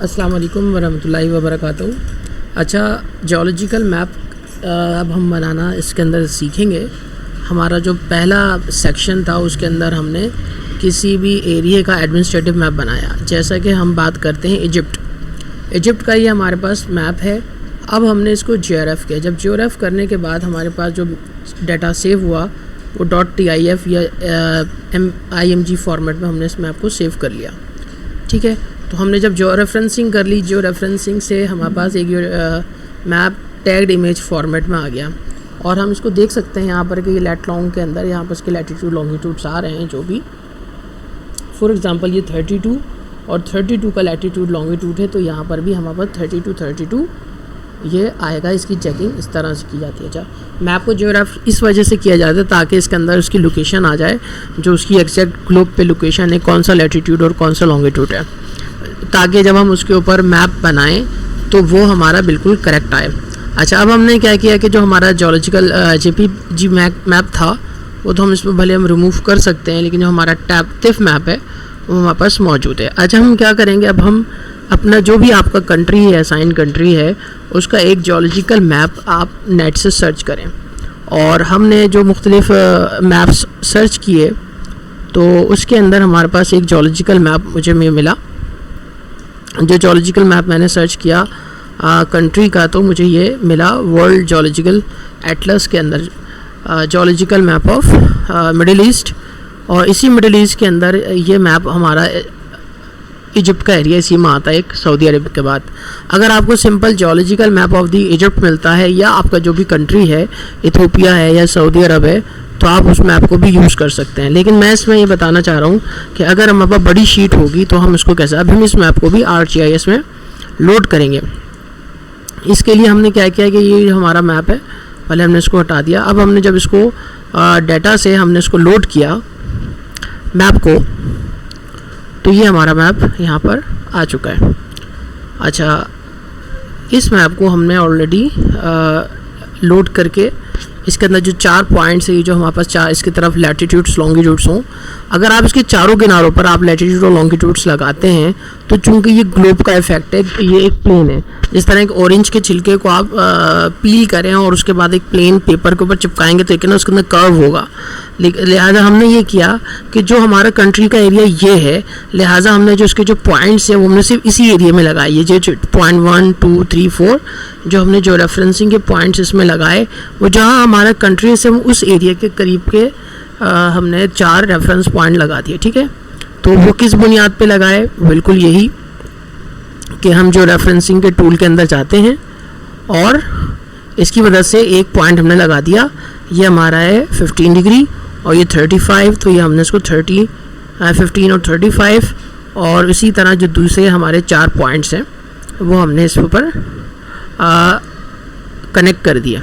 अस्सलाम वालेकुम वरहमतुल्लाहि वबरकातुहू। अच्छा, जियोलॉजिकल मैप अब हम बनाना इसके अंदर सीखेंगे। हमारा जो पहला सेक्शन था उसके अंदर हमने किसी भी एरिया का एडमिनिस्ट्रेटिव मैप बनाया। जैसा कि हम बात करते हैं इजिप्ट का ये हमारे पास मैप है। अब हमने इसको GRF किया। जब GRF करने के बाद हमारे पास जो डाटा सेव हुआ वो .tif या IMG फॉर्मेट में हमने इस मैप को सेव कर लिया। ठीक है, तो हमने जब जियो रेफरेंसिंग कर ली, जियो रेफरेंसिंग से हमारे पास एक मैप टैग्ड इमेज फॉर्मेट में आ गया और हम इसको देख सकते हैं यहाँ पर कि ये लेट लॉन्ग के अंदर यहाँ पर इसके लैटिट्यूड लॉन्गिट्यूड्स आ रहे हैं। जो भी फॉर एग्जांपल ये 32 और 32 का लैटिट्यूड लॉन्गिट्यूड है, तो यहाँ पर भी हमारे पास 32 ये आएगा। इसकी चेकिंग इस तरह से की जाती है। अच्छा, मैप को जियोग्राफ इस वजह से किया जाता है ताकि इसके अंदर उसकी लोकेशन आ जाए, जो उसकी एग्जैक्ट ग्लोब पे लोकेशन है, कौन सा लैटिट्यूड और कौन सा लॉन्गिट्यूड है, ताकि जब हम उसके ऊपर मैप बनाएं तो वो हमारा बिल्कुल करेक्ट आए। अच्छा, अब हमने क्या किया कि जो हमारा जियोलॉजिकल JPG मैप था वो तो हम इसमें भले हम रिमूव कर सकते हैं, लेकिन जो हमारा TIFF मैप है वो हमारे पास मौजूद है। अच्छा, हम क्या करेंगे, अब हम अपना जो भी आपका कंट्री है, असाइन कंट्री है, उसका एक जियोलॉजिकल मैप आप नेट से सर्च करें। और हमने जो मुख्तलिफ मैप्स सर्च किए तो उसके अंदर हमारे पास एक जियोलॉजिकल मैप मुझे मिला। जो जियोलॉजिकल मैप मैंने सर्च किया कंट्री का, तो मुझे ये मिला वर्ल्ड जियोलॉजिकल एटलस के अंदर geological map of middle east. और इसी मिडिल ईस्ट के अंदर ये मैप हमारा इजिप्ट का एरिया इसी में आता है, एक सऊदी अरब के बाद। अगर आपको simple geological map of the Egypt मिलता है, या आपका जो भी कंट्री है, इथियोपिया है या सऊदी अरब है, तो आप उस मैप को भी यूज़ कर सकते हैं। लेकिन मैं इसमें ये बताना चाह रहा हूँ कि अगर हमारे पास बड़ी शीट होगी तो हम इसको कैसे, अब हम इस मैप को भी ArcGIS में लोड करेंगे। इसके लिए हमने क्या किया कि ये हमारा मैप है, पहले हमने इसको हटा दिया। अब हमने जब इसको डाटा से हमने इसको लोड किया मैप को, तो ये हमारा मैप यहाँ पर आ चुका है। अच्छा, इस मैप को हमने ऑलरेडी लोड करके इसके अंदर जो 4 पॉइंट्स है, ये जो हमारे पास 4 इसकी तरफ लैटिट्यूड्स लॉन्गिट्यूड्स हों, अगर आप इसके चारों किनारों पर आप लैटिट्यूड और लॉन्गिट्यूड्स लगाते हैं तो चूंकि ये ग्लोब का इफेक्ट है, ये एक प्लेन है। जिस तरह एक ऑरेंज के छिलके को आप पील करें और उसके बाद एक प्लेन पेपर के ऊपर चिपकाएंगे तो ना उसके अंदर कर्व होगा। लिहाजा हमने ये किया कि जो हमारा कंट्री का एरिया ये है, लिहाजा हमने जो इसके जो पॉइंट्स हैं वो हमने सिर्फ इसी एरिया में लगाए। ये जो पॉइंट 1 2 3 4 जो हमने जो रेफरेंसिंग के पॉइंट्स इसमें लगाए, वो जहाँ हमारा कंट्री से उस एरिया के करीब के हमने 4 रेफरेंस पॉइंट लगा दिए। ठीक है, तो वो किस बुनियाद पे लगाए, बिल्कुल यही कि हम जो रेफरेंसिंग के टूल के अंदर जाते हैं और इसकी वजह से एक पॉइंट हमने लगा दिया। ये हमारा है 15 डिग्री और ये 35, तो ये हमने इसको 15 और 35, और इसी तरह जो दूसरे हमारे 4 पॉइंट्स हैं वो हमने इस ऊपर कनेक्ट कर दिया।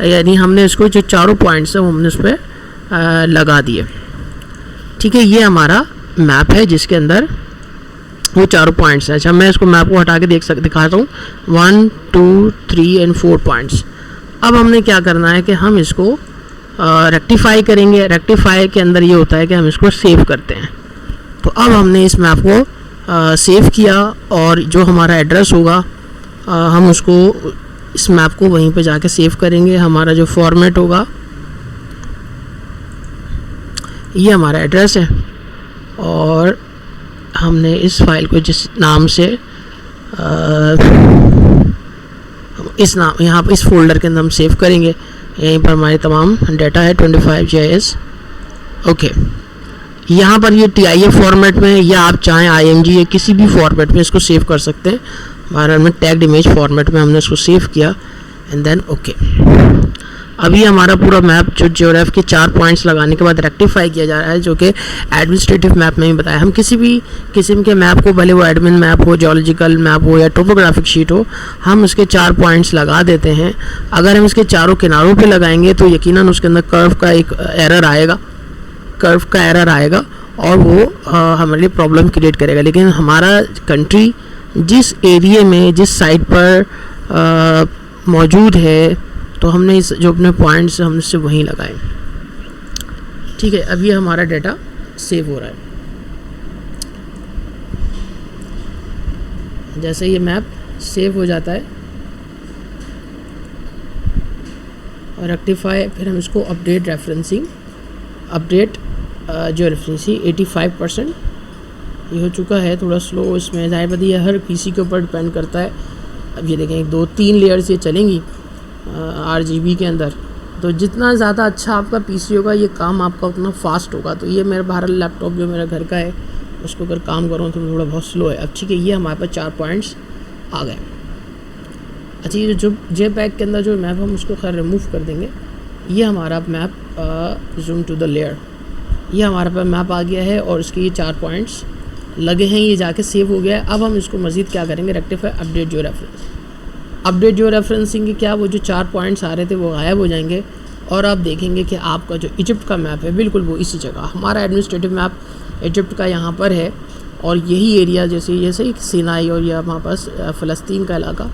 यानी हमने इसको जो चारों पॉइंट्स हैं वो हमने उस पर लगा दिए। ठीक है, ये हमारा मैप है जिसके अंदर वो चारों पॉइंट्स हैं। अच्छा, मैं इसको मैप को हटा के दिखाता हूँ। 1 2 3 और 4 पॉइंट्स। अब हमने क्या करना है कि हम इसको रेक्टिफाई करेंगे। रेक्टिफाई के अंदर ये होता है कि हम इसको सेव करते हैं। तो अब हमने इस मैप को सेव किया और जो हमारा एड्रेस होगा हम उसको इस मैप को वहीं पे जाके सेव करेंगे। हमारा जो फॉर्मेट होगा ये हमारा एड्रेस है और हमने इस फाइल को जिस नाम से इस नाम यहाँ पर इस फोल्डर के अंदर हम सेव करेंगे। यहीं पर हमारे तमाम डाटा है 25 GIS। ओके, यहाँ पर ये TIF फॉर्मेट में, या आप चाहें IMG या किसी भी फॉर्मेट में इसको सेव कर सकते हैं। हमारा में टैग्ड इमेज फॉर्मेट में हमने इसको सेव किया एंड देन ओके। अभी हमारा पूरा मैप जो GRF के 4 पॉइंट्स लगाने के बाद रेक्टिफाई किया जा रहा है, जो कि एडमिनिस्ट्रेटिव मैप में ही बताया। हम किसी भी किस्म के मैप को, भले वो एडमिन मैप हो, जियोलॉजिकल मैप हो या टोपोग्राफिक शीट हो, हम उसके 4 पॉइंट्स लगा देते हैं। अगर हम इसके चारों किनारों पे लगाएंगे तो यकीनन उसके अंदर कर्व का एरर आएगा और वो हमारे लिए प्रॉब्लम क्रिएट करेगा। लेकिन हमारा कंट्री जिस एरिया में, जिस साइट पर मौजूद है, तो हमने इस जो अपने पॉइंट्स हमने से वहीं लगाए। ठीक है, अब ये हमारा डाटा सेव हो रहा है। जैसे ये मैप सेव हो जाता है और रेक्टिफाई, फिर हम इसको अपडेट रेफरेंसिंग, अपडेट जो रेफरेंसिंग 85% ये हो चुका है। थोड़ा स्लो इसमें, ज़ाहिर बात ये हर पीसी के ऊपर डिपेंड करता है। अब ये देखें 2-3 लेयर्स ये चलेंगी RGB के अंदर, तो जितना ज़्यादा अच्छा आपका पीसी होगा ये काम आपका उतना फास्ट होगा। तो ये मेरा बाहर लैपटॉप जो मेरा घर का है उसको अगर काम करूँ तो थोड़ा बहुत स्लो है। अब ठीक है, ये हमारे पास 4 पॉइंट्स आ गए। अच्छा, ये जो JPEG के अंदर जो मैप हम उसको खैर रिमूव कर देंगे। ये हमारा map zoom to the layer, ये हमारे पास मैप आ गया है और इसके ये 4 पॉइंट्स लगे हैं, ये जाके सेव हो गया है। अब हम इसको मज़ीद क्या करेंगे, रेक्टिफाई अपडेट जो रेफरेंस, अपडेट जो रेफरेंसिंग की क्या, वो जो 4 पॉइंट्स आ रहे थे वो गायब हो जाएंगे और आप देखेंगे कि आपका जो इजिप्ट का मैप है बिल्कुल वो इसी जगह, हमारा एडमिनिस्ट्रेटिव मैप इजिप्ट का यहाँ पर है। और यही एरिया जैसे ही सीनाई और ये हमारे पास फ़लस्तीन का इलाका,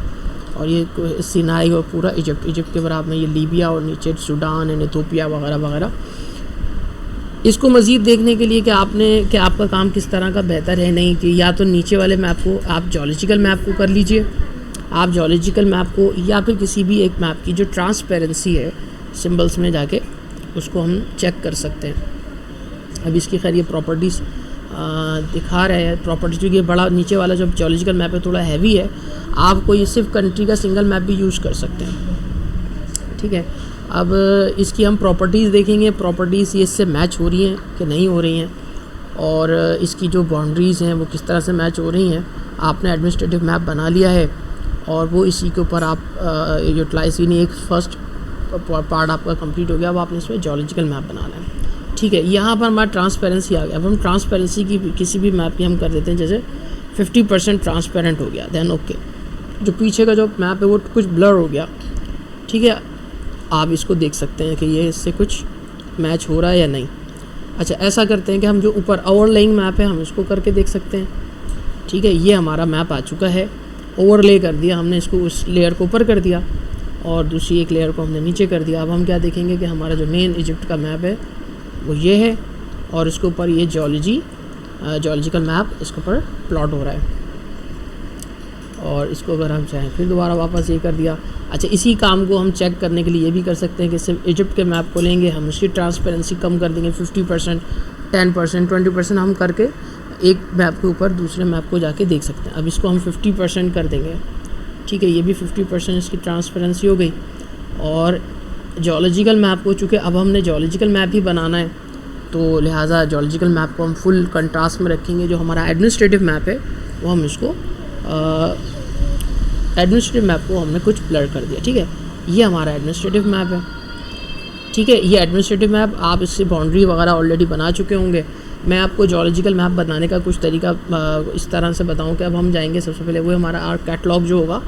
और ये सीनाई और पूरा इजिप्ट के बराबर में ये लीबिया और नीचे सूडान एंड इथोपिया वगैरह वगैरह। इसको मज़ीद देखने के लिए कि आपका काम किस तरह का बेहतर है, नहीं कि या तो नीचे वाले मैप को आप जोलॉजिकल मैप को कर लीजिए, आप जोलॉजिकल मैप को, या फिर किसी भी एक मैप की जो ट्रांसपेरेंसी है सिंबल्स में जाके उसको हम चेक कर सकते हैं। अब इसकी खैर ये प्रॉपर्टीज़ दिखा रहे हैं, प्रॉपर्टीज क्योंकि बड़ा नीचे वाला जो जोलॉजिकल मैप है थोड़ा हैवी है, आप कोई सिर्फ कंट्री का सिंगल मैप भी यूज़ कर सकते हैं। ठीक है, अब इसकी हम प्रॉपर्टीज़ देखेंगे, प्रॉपर्टीज़ ये इससे मैच हो रही हैं कि नहीं हो रही हैं, और इसकी जो बाउंड्रीज़ हैं वो किस तरह से मैच हो रही हैं। आपने एडमिनिस्ट्रेटिव मैप बना लिया है और वो इसी के ऊपर आप यूटिलाइज, यानी एक फ़र्स्ट पार्ट आपका कंप्लीट हो गया। अब आपने इसमें जोलॉजिकल मैप बनाना है। ठीक है, यहाँ पर हमारा ट्रांसपेरेंसी आ गया। अब हम ट्रांसपेरेंसी की किसी भी मैप की हम कर देते हैं, जैसे 50% ट्रांसपेरेंट हो गया, दैन ओके। जो पीछे का जो मैप है वो कुछ ब्लर हो गया। ठीक है, आप इसको देख सकते हैं कि ये इससे कुछ मैच हो रहा है या नहीं। अच्छा, ऐसा करते हैं कि हम जो ऊपर ओवरलेइंग मैप है हम इसको करके देख सकते हैं। ठीक है, ये हमारा मैप आ चुका है, ओवरले कर दिया हमने, इसको उस लेयर को ऊपर कर दिया और दूसरी एक लेयर को हमने नीचे कर दिया। अब हम क्या देखेंगे कि हमारा जो मेन इजिप्ट का मैप है वो ये है और इसके ऊपर ये जोलॉजिकल मैप इसके ऊपर प्लॉट हो रहा है। और इसको अगर हम चाहें फिर दोबारा वापस ये कर दिया। अच्छा, इसी काम को हम चेक करने के लिए ये भी कर सकते हैं कि सिर्फ इजिप्ट के मैप को लेंगे, हम उसकी ट्रांसपेरेंसी कम कर देंगे 50%, 10%, 20% हम करके एक मैप के ऊपर दूसरे मैप को जाके देख सकते हैं। अब इसको हम 50% कर देंगे। ठीक है, ये भी 50% इसकी ट्रांसपेरेंसी हो गई। और जोलॉजिकल मैप को, चूँकि अब हमने जोलॉजिकल मैप ही बनाना है तो लिहाजा जोलॉजिकल मैप को हम फुल कंट्रास्ट में रखेंगे। जो हमारा एडमिनिस्ट्रेटिव मैप है वो हम इसको एडमिनिस्ट्रेटिव मैप को हमने कुछ ब्लर कर दिया। ठीक है, ये हमारा एडमिनिस्ट्रेटिव मैप है। ठीक है, ये एडमिनिस्ट्रेटिव मैप, आप इससे बाउंड्री वगैरह ऑलरेडी बना चुके होंगे। मैं आपको जोलॉजिकल मैप बनाने का कुछ तरीका इस तरह से बताऊं कि अब हम जाएंगे, सबसे पहले वो हमारा आर्ट कैटलॉग जो होगा,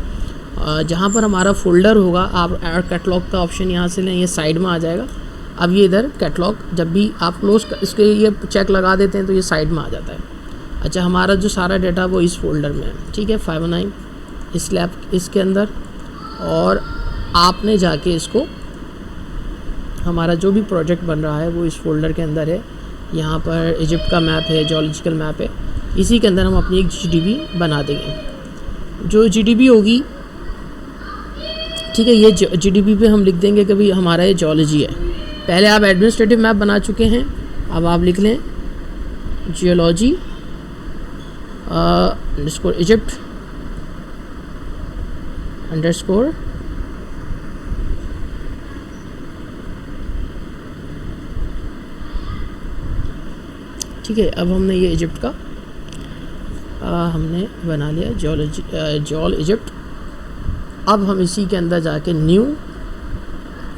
जहाँ पर हमारा फ़ोल्डर होगा, आप आर्ट कैटलॉग का ऑप्शन यहाँ से लें, ये साइड में आ जाएगा। अब ये इधर कैटलॉग जब भी आप क्लोज इसके ये चेक लगा देते हैं तो ये साइड में आ जाता है। अच्छा, हमारा जो सारा डाटा वो इस फोल्डर में है। ठीक है, 509 इस लैब इसके अंदर, और आपने जाके इसको, हमारा जो भी प्रोजेक्ट बन रहा है वो इस फोल्डर के अंदर है। यहाँ पर इजिप्ट का मैप है, जोलॉजिकल मैप है, इसी के अंदर हम अपनी एक GDB बना देंगे। जो GDB होगी, ठीक है, ये GDB पे हम लिख देंगे कि भाई हमारा ये जोलॉजी है। पहले आप एडमिनिस्ट्रेटिव मैप बना चुके हैं, अब आप लिख लें जियोलॉजी अंडरस्कोर इजिप्ट अंडरस्कोर ठीक है। अब हमने ये इजिप्ट का हमने बना लिया जोल इजिप्ट। अब हम इसी के अंदर जाके न्यू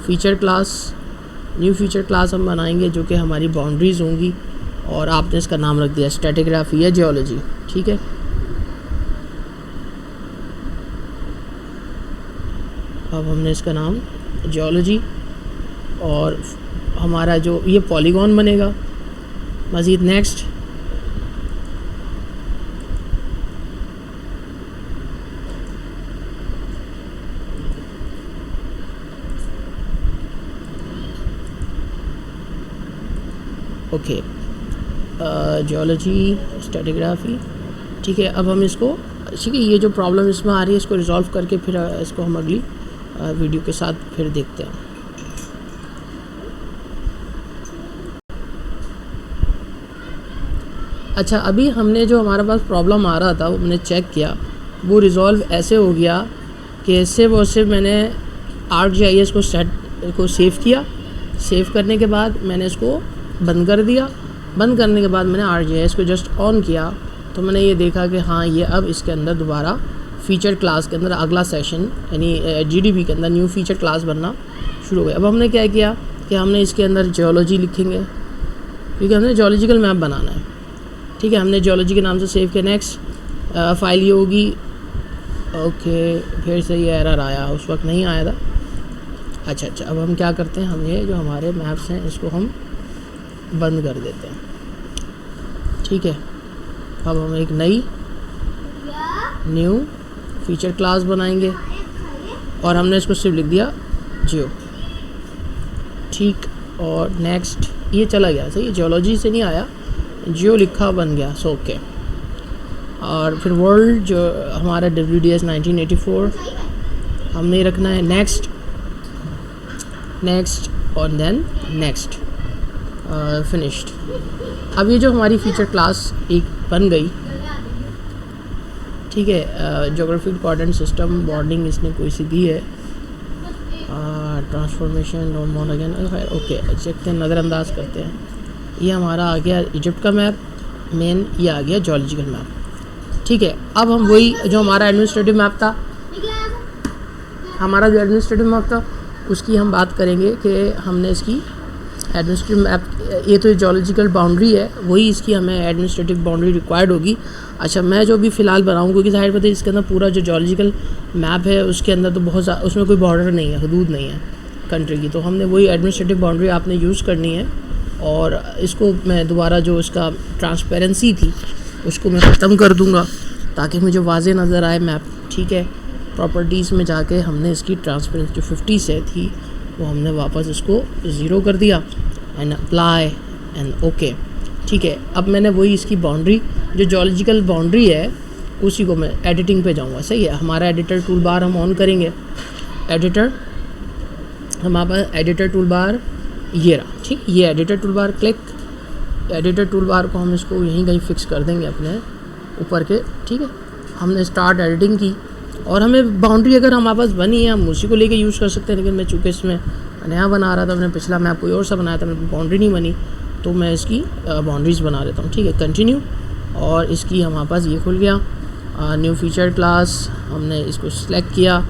फीचर क्लास हम बनाएंगे जो कि हमारी बाउंड्रीज़ होंगी, और आपने इसका नाम रख दिया स्ट्रैटिग्राफी या जियोलॉजी। ठीक है, अब हमने इसका नाम जियोलॉजी, और हमारा जो ये पॉलीगॉन बनेगा। मज़ीद नेक्स्ट, ओके, जियोलॉजी स्ट्रैटिग्राफी। ठीक है, अब हम इसको ठीक है, ये जो प्रॉब्लम इसमें आ रही है इसको रिजॉल्व करके फिर इसको हम अगली वीडियो के साथ फिर देखते हैं। अच्छा, अभी हमने जो हमारे पास प्रॉब्लम आ रहा था वो मैंने चेक किया, वो रिज़ॉल्व ऐसे हो गया कि सिर्फ और सिर्फ मैंने ArcGIS को सेव किया। सेव करने के बाद मैंने इसको बंद कर दिया। बंद करने के बाद मैंने ArcGIS को जस्ट ऑन किया तो मैंने ये देखा कि हाँ, ये अब इसके अंदर दोबारा फ़ीचर क्लास के अंदर अगला सेशन यानी GDB के अंदर न्यू फ़ीचर क्लास बनना शुरू हो गया। अब हमने क्या किया कि हमने इसके अंदर जियोलॉजी लिखेंगे, क्योंकि हमने जियोलॉजिकल मैप बनाना है। ठीक है, हमने जियोलॉजी के नाम से सेव किया। नेक्स्ट फाइल ये होगी, ओके, फिर से ये एरर आया, उस वक्त नहीं आया था। अच्छा, अब हम क्या करते हैं, हम ये जो हमारे मैप्स हैं इसको हम बंद कर देते हैं। ठीक है, अब हम एक नई न्यू फीचर क्लास बनाएंगे और हमने इसको सिर्फ लिख दिया जियो। ठीक, और नेक्स्ट ये चला गया, सही, जियोलॉजी से नहीं आया, जियो लिखा बन गया, सो ओके। और फिर वर्ल्ड जो हमारा WDS 1984 हमने रखना है। नेक्स्ट और देन नेक्स्ट, फिनिश्ड। अब ये जो हमारी फीचर क्लास एक बन गई, ठीक है, ज्योग्राफिक कोऑर्डिनेट सिस्टम बॉर्डिंग इसने कोई सी दी है, ट्रांसफॉर्मेशन और मोन अगेन, ओके, देखते हैं, नज़रअंदाज करते हैं। ये हमारा आ गया इजिप्ट का मैप मेन, ये आ गया जियोलॉजिकल मैप। ठीक है, अब हम वही जो हमारा एडमिनिस्ट्रेटिव मैप था, हमारा जो एडमिनिस्ट्रेटिव मैप था उसकी हम बात करेंगे कि हमने इसकी एडमिनिस्ट्रेटिव मैप, ये तो जियोलॉजिकल बाउंड्री है, वही इसकी हमें एडमिनिस्ट्रेटिव बाउंड्री रिक्वायर्ड होगी। अच्छा, मैं जो भी फ़िलहाल बनाऊँ, क्योंकि ज़ाहिर बात है इसके अंदर पूरा जो जियोलॉजिकल मैप है उसके अंदर तो बहुत ज़्यादा, उसमें कोई बॉर्डर नहीं है, हदूद नहीं है कंट्री की, तो हमने वही एडमिनिस्ट्रेटिव बाउंड्री आपने यूज़ करनी है। और इसको मैं दोबारा जो इसका ट्रांसपेरेंसी थी उसको मैं ख़त्म कर दूंगा ताकि मुझे वाज़े नज़र आए मैप। ठीक है, प्रॉपर्टीज़ में जाके हमने इसकी ट्रांसपेरेंसी जो 50 से थी वो हमने वापस इसको 0 कर दिया एंड अप्लाई एंड ओके। ठीक है, अब मैंने वही इसकी बाउंड्री जो जियोलॉजिकल बाउंड्री है उसी को मैं एडिटिंग पे जाऊंगा। सही है, हमारा एडिटर टूल बार हम ऑन करेंगे। एडिटर, हमारे पास एडिटर टूल बार ये रहा। ठीक, ये editor tool bar, click editor tool bar को हम इसको यहीं कहीं फिक्स कर देंगे अपने ऊपर के। ठीक है, हमने स्टार्ट एडिटिंग की और हमें बाउंड्री अगर हमारे पास बनी है हम उसी को लेके यूज़ कर सकते हैं, लेकिन मैं चूँकि इसमें नया बना रहा था, मैंने पिछला मैप कोई और सा बनाया था, मेरी बाउंड्री नहीं बनी, तो मैं इसकी बाउंड्रीज़ बना देता हूँ। ठीक है, कंटिन्यू, और इसकी हमारे पास ये खुल गया न्यू फीचर क्लास, हमने इसको सिलेक्ट किया,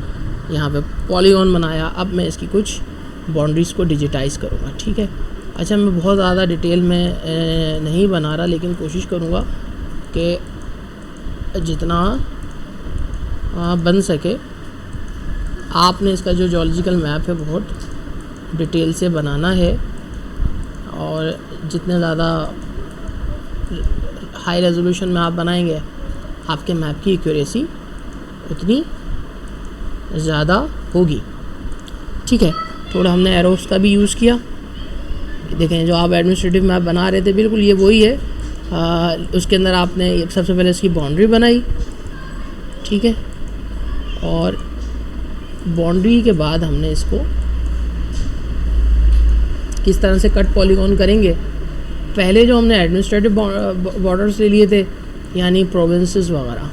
यहाँ पे पॉलीगॉन बनाया। अब मैं इसकी कुछ बाउंड्रीज़ को डिजिटाइज़ करूँगा। ठीक है, अच्छा, मैं बहुत ज़्यादा डिटेल में नहीं बना रहा, लेकिन कोशिश करूँगा कि जितना बन सके आपने इसका जो जियोलॉजिकल मैप है बहुत डिटेल से बनाना है, और जितने ज़्यादा हाई रेजोल्यूशन में आप बनाएंगे आपके मैप की एक्यूरेसी उतनी ज़्यादा होगी। ठीक है, थोड़ा हमने एरोस का भी यूज़ किया। देखें, जो आप एडमिनिस्ट्रेटिव मैप बना रहे थे बिल्कुल ये वही है, उसके अंदर आपने सबसे पहले इसकी बाउंड्री बनाई। ठीक है, और बाउंड्री के बाद हमने इसको किस तरह से कट पॉलीगॉन करेंगे। पहले जो हमने एडमिनिस्ट्रेटिव बॉर्डर्स ले लिए थे यानी प्रोविंसेस वगैरह,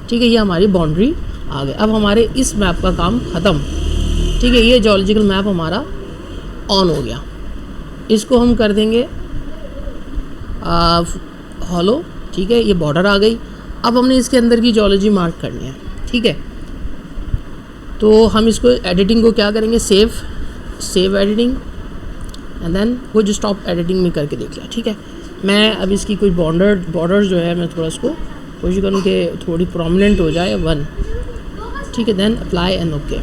ठीक है, ये हमारी बाउंड्री आ गई। अब हमारे इस मैप का काम ख़त्म। ठीक है, ये जियोलॉजिकल मैप हमारा ऑन हो गया। इसको हम कर देंगे हॉलो। ठीक है, ये बॉर्डर आ गई। अब हमने इसके अंदर की जियोलॉजी मार्क करनी है। ठीक है, तो हम इसको एडिटिंग को क्या करेंगे, सेव एडिटिंग एंड देन वो जो स्टॉप एडिटिंग में करके देख लिया। ठीक है, मैं अब इसकी कोई बॉर्डर जो है मैं थोड़ा इसको कोशिश करूँ कि थोड़ी प्रोमिनेंट हो जाए 1। ठीक है, देन अप्लाई एंड ओके।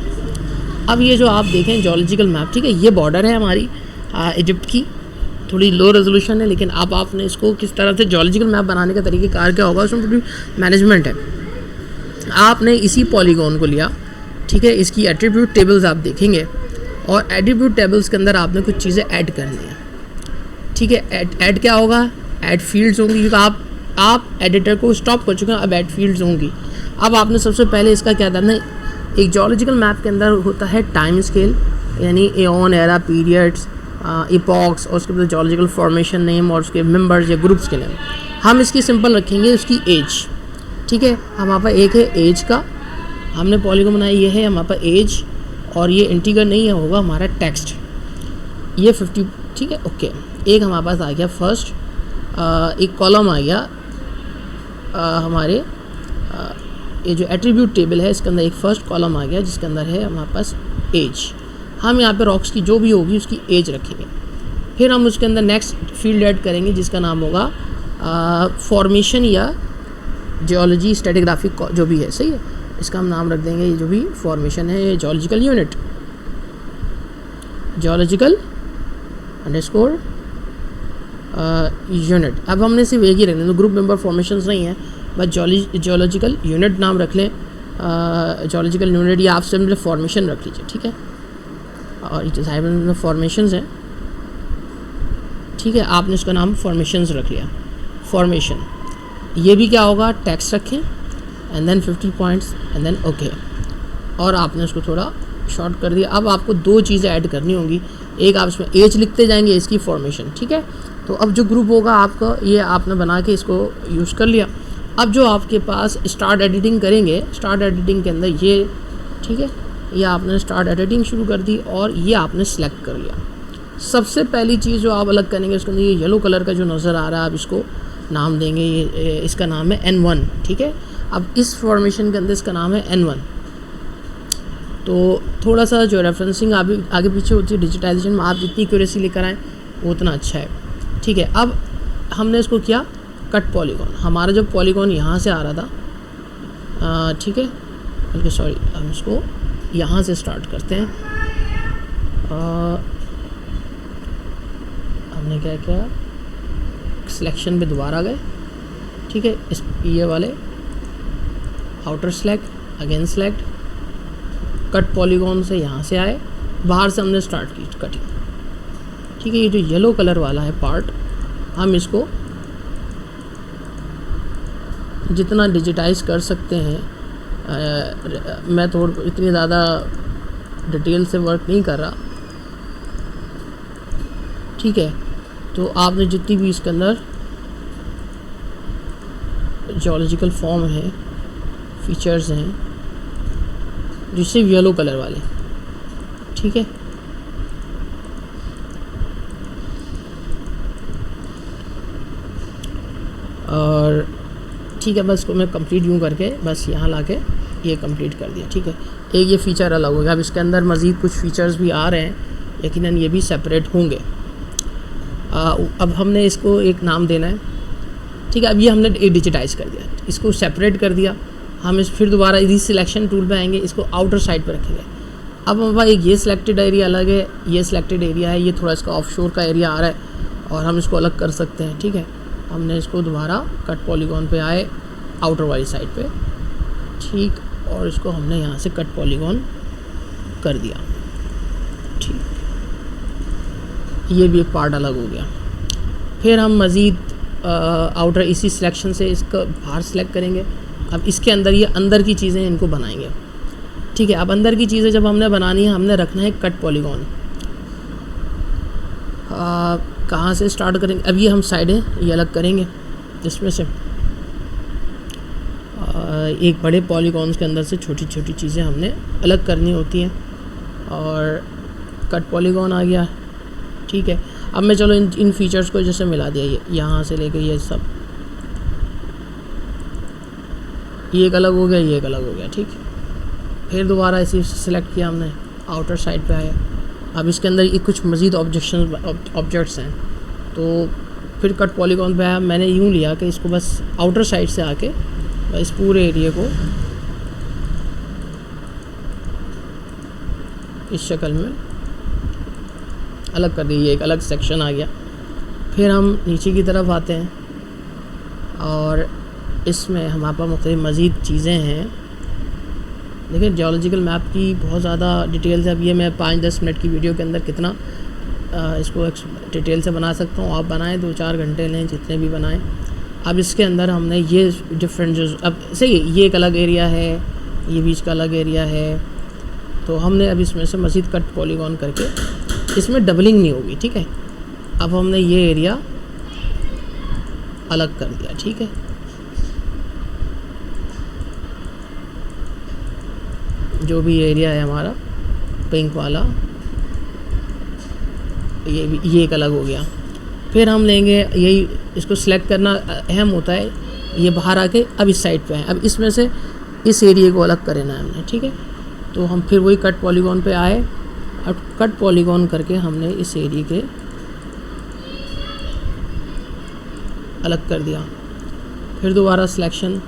अब ये जो आप देखें जियोलॉजिकल मैप, ठीक है, ये बॉर्डर है हमारी इजिप्ट की, थोड़ी लो रेजोल्यूशन है, लेकिन अब आपने इसको किस तरह से जियोलॉजिकल मैप बनाने का तरीक़ेकार क्या होगा उसमें पूरी मैनेजमेंट है। आपने इसी पॉलीगॉन को लिया। ठीक है, इसकी एट्रीब्यूट टेबल्स आप देखेंगे और एट्रीब्यूट टेबल्स के अंदर आपने कुछ चीज़ें ऐड करनी है। ठीक है, ऐड क्या होगा, ऐड फील्ड्स होंगी, क्योंकि आप एडिटर को स्टॉप कर चुके हैं, अब ऐड फील्ड्स होंगी। अब आपने सबसे पहले इसका क्या करना है, एक जियोलॉजिकल मैप के अंदर होता है टाइम स्केल, यानी एऑन, एरा, पीरियड्स, इपॉक्स, और उसके बाद जियोलॉजिकल फॉर्मेशन नेम और उसके मेंबर्स या ग्रुप्स के नेम। हम इसकी सिंपल रखेंगे उसकी एज, ठीक है। हमारे पास एक है एज का, हमने पॉलीगॉन बनाया, ये है हमारे पास एज, और ये इंटीगर नहीं है, होगा हमारा टेक्स्ट, ये 50, ठीक है, ओके। एक हमारे पास आ गया फर्स्ट, एक कॉलम आ गया हमारे ये जो एट्रीब्यूट टेबल है इसके अंदर एक फर्स्ट कॉलम आ गया जिसके अंदर है हमारे पास एज। हम यहाँ पे रॉक्स की जो भी होगी उसकी एज रखेंगे। फिर हम उसके अंदर नेक्स्ट फील्ड ऐड करेंगे जिसका नाम होगा फॉर्मेशन या जियोलॉजी स्ट्रेटिग्राफिक जो भी है, सही है, इसका हम नाम रख देंगे, ये जो भी फॉर्मेशन है ये geological unit, geological underscore unit. अब हमने सिर्फ एक ही रखना है, तो ग्रुप मेंबर फॉर्मेशंस नहीं है, बस जियोलॉजिकल यूनिट नाम रख लें, जियोलॉजिकल यूनिट, या आप सिंपल फॉर्मेशन रख लीजिए, ठीक है। और जो फॉर्मेशंस हैं, ठीक है, आपने इसका नाम फॉर्मेशंस रख लिया, फॉर्मेशन। ये भी क्या होगा, टेक्स्ट रखें and then 50 points and then okay, और आपने उसको थोड़ा शॉर्ट कर दिया। अब आपको दो चीज़ें ऐड करनी होंगी, एक आप इसमें एज लिखते जाएंगे, इसकी फॉर्मेशन, ठीक है। तो अब जो ग्रुप होगा आपका, ये आपने बना के इसको यूज़ कर लिया। अब जो आपके पास स्टार्ट एडिटिंग करेंगे, स्टार्ट एडिटिंग के अंदर ये, ठीक है, ये आपने स्टार्ट एडिटिंग शुरू कर दी और ये आपने सेलेक्ट कर लिया। सबसे पहली चीज़ जो आप अलग करेंगे उसके अंदर ये येलो कलर का जो नज़र आ रहा है, आप इसको नाम देंगे, ये इसका नाम है N1, ठीक है। अब इस फॉर्मेशन के अंदर इसका नाम है N1। तो थोड़ा सा जो रेफरेंसिंग आगे पीछे होती है डिजिटाइजेशन में, आप जितनी एक्यूरेसी लेकर आएँ वो उतना अच्छा है, ठीक है। अब हमने इसको किया कट पॉलीगॉन, हमारा जो पॉलीगॉन यहाँ से आ रहा था, ठीक है, बल्कि सॉरी, हम इसको यहाँ से स्टार्ट करते हैं। हमने क्या किया, सिलेक्शन पे दोबारा गए, ठीक है, इस ये वाले outer select, again select, cut polygon से यहाँ से आए, बाहर से हमने स्टार्ट की कटिंग, ठीक है। ये जो येलो कलर वाला है पार्ट, हम इसको जितना डिजिटाइज कर सकते हैं, मैं थोड़ा इतनी ज़्यादा डिटेल से वर्क नहीं कर रहा, ठीक है। तो आपने जितनी भी इसके अंदर जियोलॉजिकल फॉर्म है, फीचर्स हैं, जो सिर्फ येलो कलर वाले, ठीक है, और ठीक है, बस इसको मैं कंप्लीट यूँ करके बस यहाँ लाके ये कंप्लीट कर दिया, ठीक है। एक ये फ़ीचर अलग हो गया। अब इसके अंदर मज़ीद कुछ फ़ीचर्स भी आ रहे हैं, यकीनन ये भी सेपरेट होंगे। अब हमने इसको एक नाम देना है, ठीक है। अब ये हमने डिजिटाइज़ कर दिया, इसको सेपरेट कर दिया। हम इस फिर दोबारा इसी सिलेक्शन टूल पे आएंगे, इसको आउटर साइड पर रखेंगे। अब हमारे पास एक ये सिलेक्टेड एरिया अलग है, ये सिलेक्टेड एरिया है, ये थोड़ा इसका ऑफशोर का एरिया आ रहा है और हम इसको अलग कर सकते हैं, ठीक है। हमने इसको दोबारा कट पॉलीगॉन पे आए, आउटर वाली साइड पे, ठीक, और इसको हमने यहाँ से कट पॉलीगॉन कर दिया, ठीक। ये भी एक पार्ट अलग हो गया। फिर हम मज़ीद आउटर इसी सिलेक्शन से इसका बाहर सेलेक्ट करेंगे। अब इसके अंदर ये अंदर की चीज़ें इनको बनाएंगे, ठीक है। अब अंदर की चीज़ें जब हमने बनानी है, हमने रखना है कट पॉलीगॉन। कहाँ से स्टार्ट करेंगे, अब ये हम साइडें ये अलग करेंगे, इसमें से एक बड़े पॉलीगॉन्स के अंदर से छोटी छोटी चीज़ें हमने अलग करनी होती हैं, और कट पॉलीगॉन आ गया, ठीक है। अब मैं चलो इन फीचर्स को जैसे मिला दिया, ये यहाँ से लेकर ये सब, ये एक अलग हो गया, ये एक अलग हो गया, ठीक। फिर दोबारा इसी सेलेक्ट किया हमने, आउटर साइड पे आया। अब इसके अंदर ये कुछ मज़ीद ऑब्जेक्ट्स हैं, तो फिर कट पॉलीगॉन पे आया। मैंने यूँ लिया कि इसको बस आउटर साइड से आके इस पूरे एरिया को इस शक्ल में अलग कर दिया, एक अलग सेक्शन आ गया। फिर हम नीचे की तरफ आते हैं और इसमें हमारे पास मुख्तलिफ मज़ीद चीज़ें हैं। देखिए जियोलॉजिकल मैप की बहुत ज़्यादा डिटेल्स है। अब ये मैं 5-10 मिनट की वीडियो के अंदर कितना इसको डिटेल से बना सकता हूँ। आप बनाएं, 2-4 घंटे लें, जितने भी बनाएं। अब इसके अंदर हमने ये डिफरेंट जो अब सही है, ये एक अलग एरिया है, ये बीच का अलग एरिया है, तो हमने अब इसमें से मज़ीद कट पॉलीगॉन करके इसमें डबलिंग नहीं होगी, ठीक है। अब हमने ये एरिया अलग कर दिया, ठीक है। जो भी एरिया है हमारा पिंक वाला, ये एक अलग हो गया। फिर हम लेंगे यही, इसको सिलेक्ट करना अहम होता है, ये बाहर आके अब इस साइड पे है, अब इसमें से इस एरिया को अलग करना है हमने, ठीक है। तो हम फिर वही कट पॉलीगॉन पे आए, अब कट पॉलीगॉन करके हमने इस एरिया के अलग कर दिया। फिर दोबारा सिलेक्शन,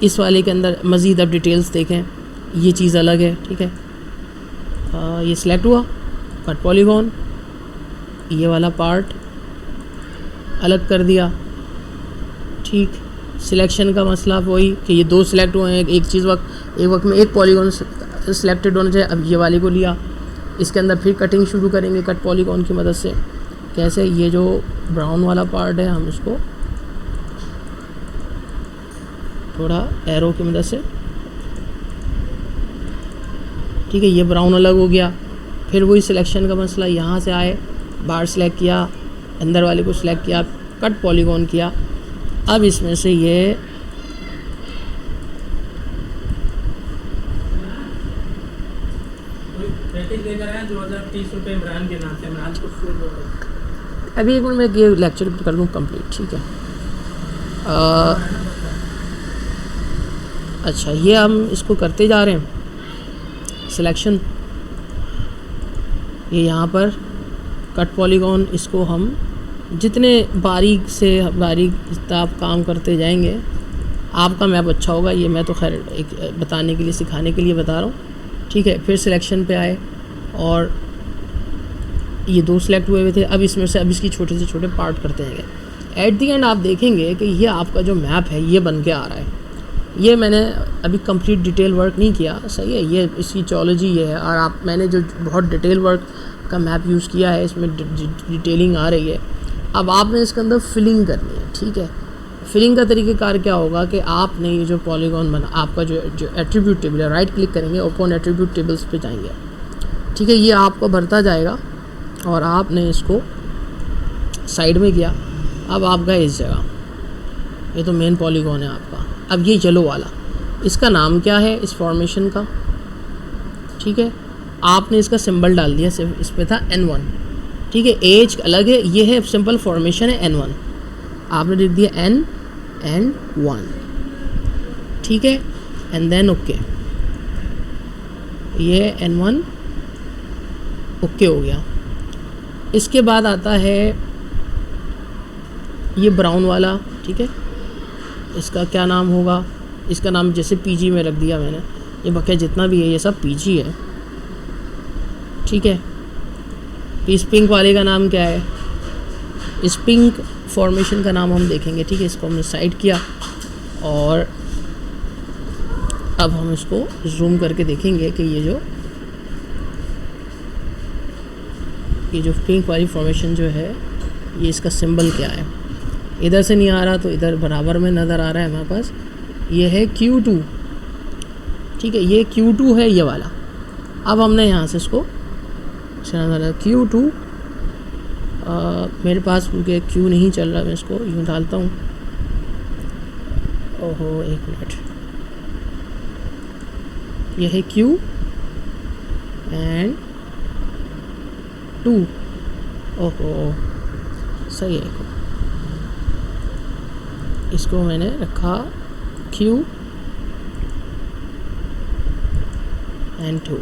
इस वाले के अंदर मज़ीद अब डिटेल्स देखें, ये चीज़ अलग है, ठीक है। ये सिलेक्ट हुआ, कट पॉलीगॉन, ये वाला पार्ट अलग कर दिया, ठीक। सिलेक्शन का मसला वही कि ये दो सिलेक्ट हुए हैं, एक वक्त में एक पॉलीगॉन सिलेक्टेड होना चाहिए। अब ये वाले को लिया, इसके अंदर फिर कटिंग शुरू करेंगे कट पॉलीगॉन की मदद से। कैसे, ये जो ब्राउन वाला पार्ट है हम इसको थोड़ा एरो की मदद से, ठीक है, ये ब्राउन अलग हो गया। फिर वही सिलेक्शन का मसला, यहाँ से आए, बाहर सेलेक्ट किया, अंदर वाले को सिलेक्ट किया, कट पॉलीगॉन किया। अब इसमें से ये अभी एक मिनट में ये लेक्चर कर दूँ कंप्लीट, ठीक है। अच्छा, ये हम इसको करते जा रहे हैं सिलेक्शन, ये यहाँ पर कट पॉलीगॉन, इसको हम जितने बारीक से बारीक आप काम करते जाएंगे आपका मैप अच्छा होगा। ये मैं तो खैर एक बताने के लिए, सिखाने के लिए बता रहा हूँ, ठीक है। फिर सिलेक्शन पे आए और ये दो सिलेक्ट हुए थे, अब इसमें से अब इसकी छोटे से छोटे पार्ट करते हैं। एट दी एंड आप देखेंगे कि ये आपका जो मैप है ये बन के आ रहा है। ये मैंने अभी कंप्लीट डिटेल वर्क नहीं किया, सही है, ये इसकी जोलॉजी ये है, और मैंने जो बहुत डिटेल वर्क का मैप यूज़ किया है, इसमें डिटेलिंग आ रही है। अब आपने इसके अंदर फिलिंग करनी है, ठीक है। फिलिंग का तरीक़ेकार क्या होगा कि आपने ये जो पॉलीगॉन बना, आपका जो एट्रीब्यूट टेबल है, राइट क्लिक करेंगे, ओपन एट्रीब्यूट टेबल्स पे जाएंगे, ठीक है। ये आपको भरता जाएगा और आपने इसको साइड में किया। अब आप गए इस जगह, ये तो मेन पॉलीगॉन है आपका। अब ये येलो वाला, इसका नाम क्या है इस फॉर्मेशन का, ठीक है। आपने इसका सिंबल डाल दिया, सिर्फ इस पर था N1, ठीक है। एज अलग है, ये है सिंपल फॉर्मेशन है N1, आपने लिख दिया N1, ठीक है, एंड देन ओके, ये N1 ओके हो गया। इसके बाद आता है ये ब्राउन वाला, ठीक है। इसका क्या नाम होगा, इसका नाम जैसे PG में रख दिया मैंने, ये बकिया जितना भी है ये सब PG है, ठीक है। इस पिंक वाले का नाम क्या है, इस पिंक फॉर्मेशन का नाम हम देखेंगे, ठीक है। इसको हमने साइड किया और अब हम इसको जूम करके देखेंगे कि ये जो पिंक वाली फॉर्मेशन जो है, ये इसका सिंबल क्या है। इधर से नहीं आ रहा तो इधर बराबर में नज़र आ रहा है हमारे पास, ये है Q2, ठीक है। ये Q2 है ये वाला। अब हमने यहाँ से इसको Q2, मेरे पास क्योंकि Q नहीं चल रहा, मैं इसको यूँ डालता हूँ। ओहो, एक मिनट, ये है Q एंड 2, ओहो सही है, इसको मैंने रखा Q एंड 2,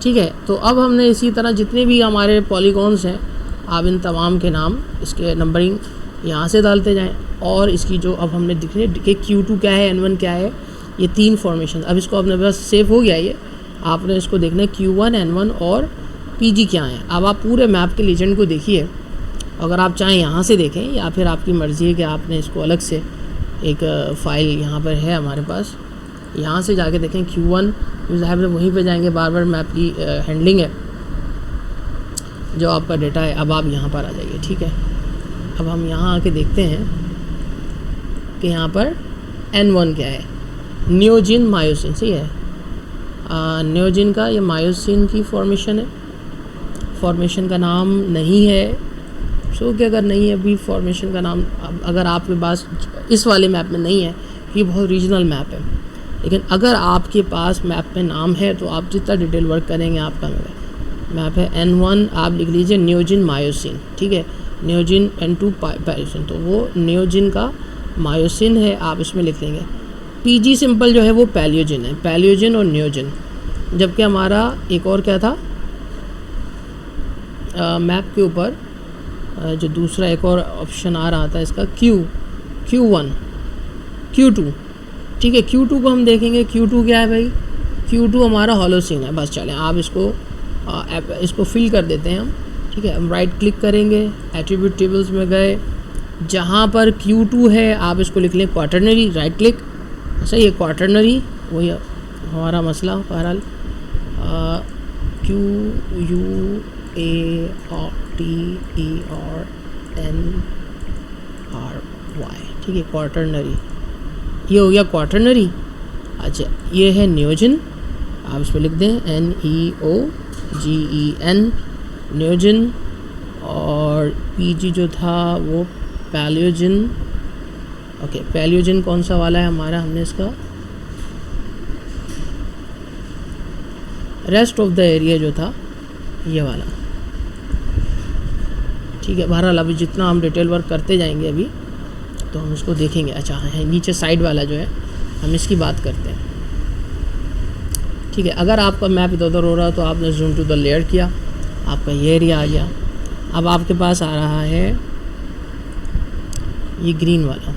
ठीक है। तो अब हमने इसी तरह जितने भी हमारे पॉलीगॉन्स हैं, आप इन तमाम के नाम, इसके नंबरिंग यहाँ से डालते जाएं, और इसकी जो अब हमने दिखने कि Q2 क्या है, N1 क्या है, ये तीन फॉर्मेशन। अब इसको अपने पास सेव हो गया, ये आपने इसको देखना है Q1, N1 और PG क्या है। अब आप पूरे मैप के लीजेंड को देखिए, अगर आप चाहें यहाँ से देखें या फिर आपकी मर्ज़ी है कि आपने इसको अलग से एक फ़ाइल यहाँ पर है हमारे पास, यहाँ से जाके देखें Q1, ज़ाहिर वहीं पे जाएंगे, बार बार मैप की हैंडलिंग है, जो आपका डेटा है। अब आप यहाँ पर आ जाइए, ठीक है। अब हम यहाँ आके देखते हैं कि यहाँ पर N1 क्या है, नियोजिन मायोसिन, सही है। नियोजिन का ये मायोसिन की फॉर्मेशन है, फॉर्मेशन का नाम नहीं है। सो कि अगर नहीं है अभी फॉर्मेशन का नाम, अगर आपके पास इस वाले मैप में नहीं है, ये बहुत रीजनल मैप है, लेकिन अगर आपके पास मैप में नाम है तो आप जितना डिटेल वर्क करेंगे आपका मैप है N1, आप लिख लीजिए नियोजिन मायोसिन, ठीक है। नियोजिन N2 मायोसिन, तो वो नियोजिन का मायोसिन है, आप इसमें लिख लेंगे। PG सिंपल जो है वो पैलियोजिन है, पैलियोजिन और नियोजिन। जबकि हमारा एक और क्या था मैप के ऊपर जो दूसरा एक और ऑप्शन आ रहा था इसका Q1 Q2, ठीक है। Q2 को हम देखेंगे, Q2 क्या है भाई, Q2 हमारा होलोसिन है। बस चलें, आप इसको फिल कर देते हैं हम, ठीक है। हम राइट क्लिक करेंगे, एट्रीब्यूट टेबल्स में गए, जहाँ पर Q2 है आप इसको लिख लें क्वाटरनरी, राइट क्लिक, सही है, क्वाटरनरी वही हमारा मसला। बहरहाल QUATERNRY, ठीक है, क्वाटरनरी, ये हो गया क्वाटरनरी। अच्छा, ये है नियोजिन, आप इसमें लिख दें NEOGEN, नियोजिन। और PG जो था वो पैलियोजिन, ओके। पैलियोजिन कौन सा वाला है हमारा, हमने इसका रेस्ट ऑफ द एरिया जो था ये वाला, ठीक है। बहरहाल अभी जितना हम डिटेल वर्क करते जाएंगे अभी तो हम इसको देखेंगे। अच्छा है, नीचे साइड वाला जो है हम इसकी बात करते हैं, ठीक है। अगर आपका मैप इधर उधर हो रहा है तो आपने जूम टू द लेयर किया, आपका ये एरिया आ गया। अब आपके पास आ रहा है ये ग्रीन वाला,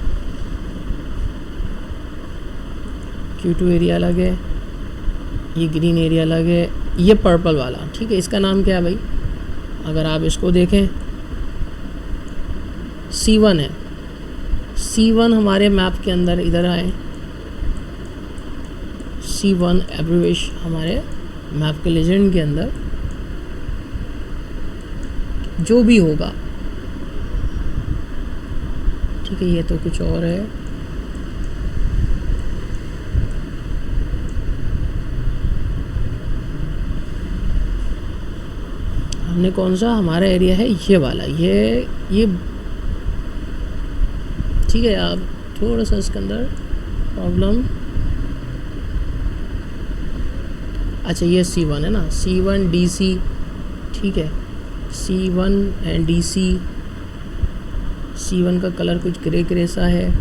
Q2 एरिया अलग है, ये ग्रीन एरिया अलग है, ये पर्पल वाला, ठीक है। इसका नाम क्या है भाई, अगर आप इसको देखें C1 है। C1 हमारे मैप के अंदर इधर आए, C1 एब्रिवेश हमारे मैप के लेजेंड के अंदर जो भी होगा, ठीक है। ये तो कुछ और है, हमने कौन सा, हमारा एरिया है ये वाला, ये ठीक है। आप थोड़ा सा इसके अंदर प्रॉब्लम, अच्छा ये C1 है ना, C1 DC, ठीक है। C1 एंड DC, C1 का कलर कुछ ग्रे ग्रे सा है,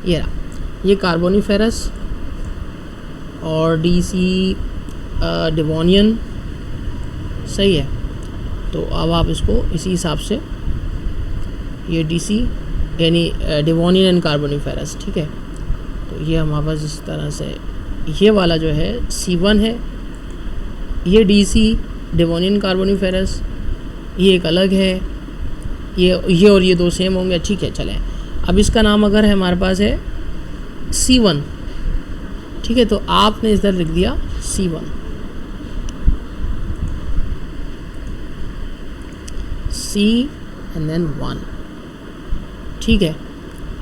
ये कार्बोनिफेरस, और DC डिवोनियन, सही है। तो अब आप इसको इसी हिसाब से, ये DC यानी डिवोनियन एंड कार्बोनिफेरस, ठीक है। तो ये हमारे पास इस तरह से, ये वाला जो है C1 है, ये DC डिवोनियन कार्बोनिफेरस, ये एक अलग है, ये और ये दो सेम होंगे, ठीक है। चलें, अब इसका नाम अगर है हमारे पास है C1, ठीक है। तो आपने इधर लिख दिया C1, C एंड देन 1, ठीक है।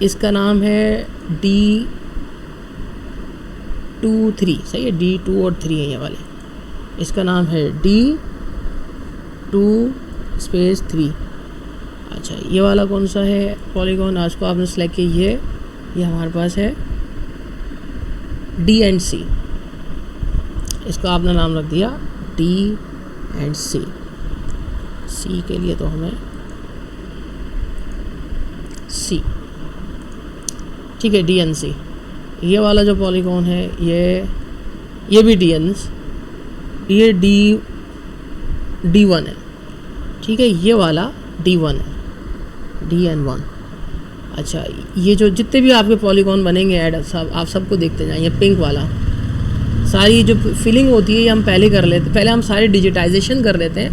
इसका नाम है D23, सही है, D2 और 3 है ये वाले। इसका नाम है D2 स्पेस 3। अच्छा, ये वाला कौन सा है पॉलीगॉन, आज को आपने सेलेक्ट किया, ये हमारे पास है D एंड C, इसको आपने नाम रख दिया D एंड C। C के लिए तो हमें C, ठीक है, D एंड C। ये वाला जो पॉलीगॉन है ये भी D एंड, ये D1 है, ठीक है। ये वाला D1 है, D एंड 1। अच्छा, ये जो जितने भी आपके पॉलीगॉन बनेंगे ऐड, सब आप सबको देखते जाएं। ये पिंक वाला, सारी जो फिलिंग होती है ये हम पहले कर लेते, पहले हम सारे डिजिटाइजेशन कर लेते हैं,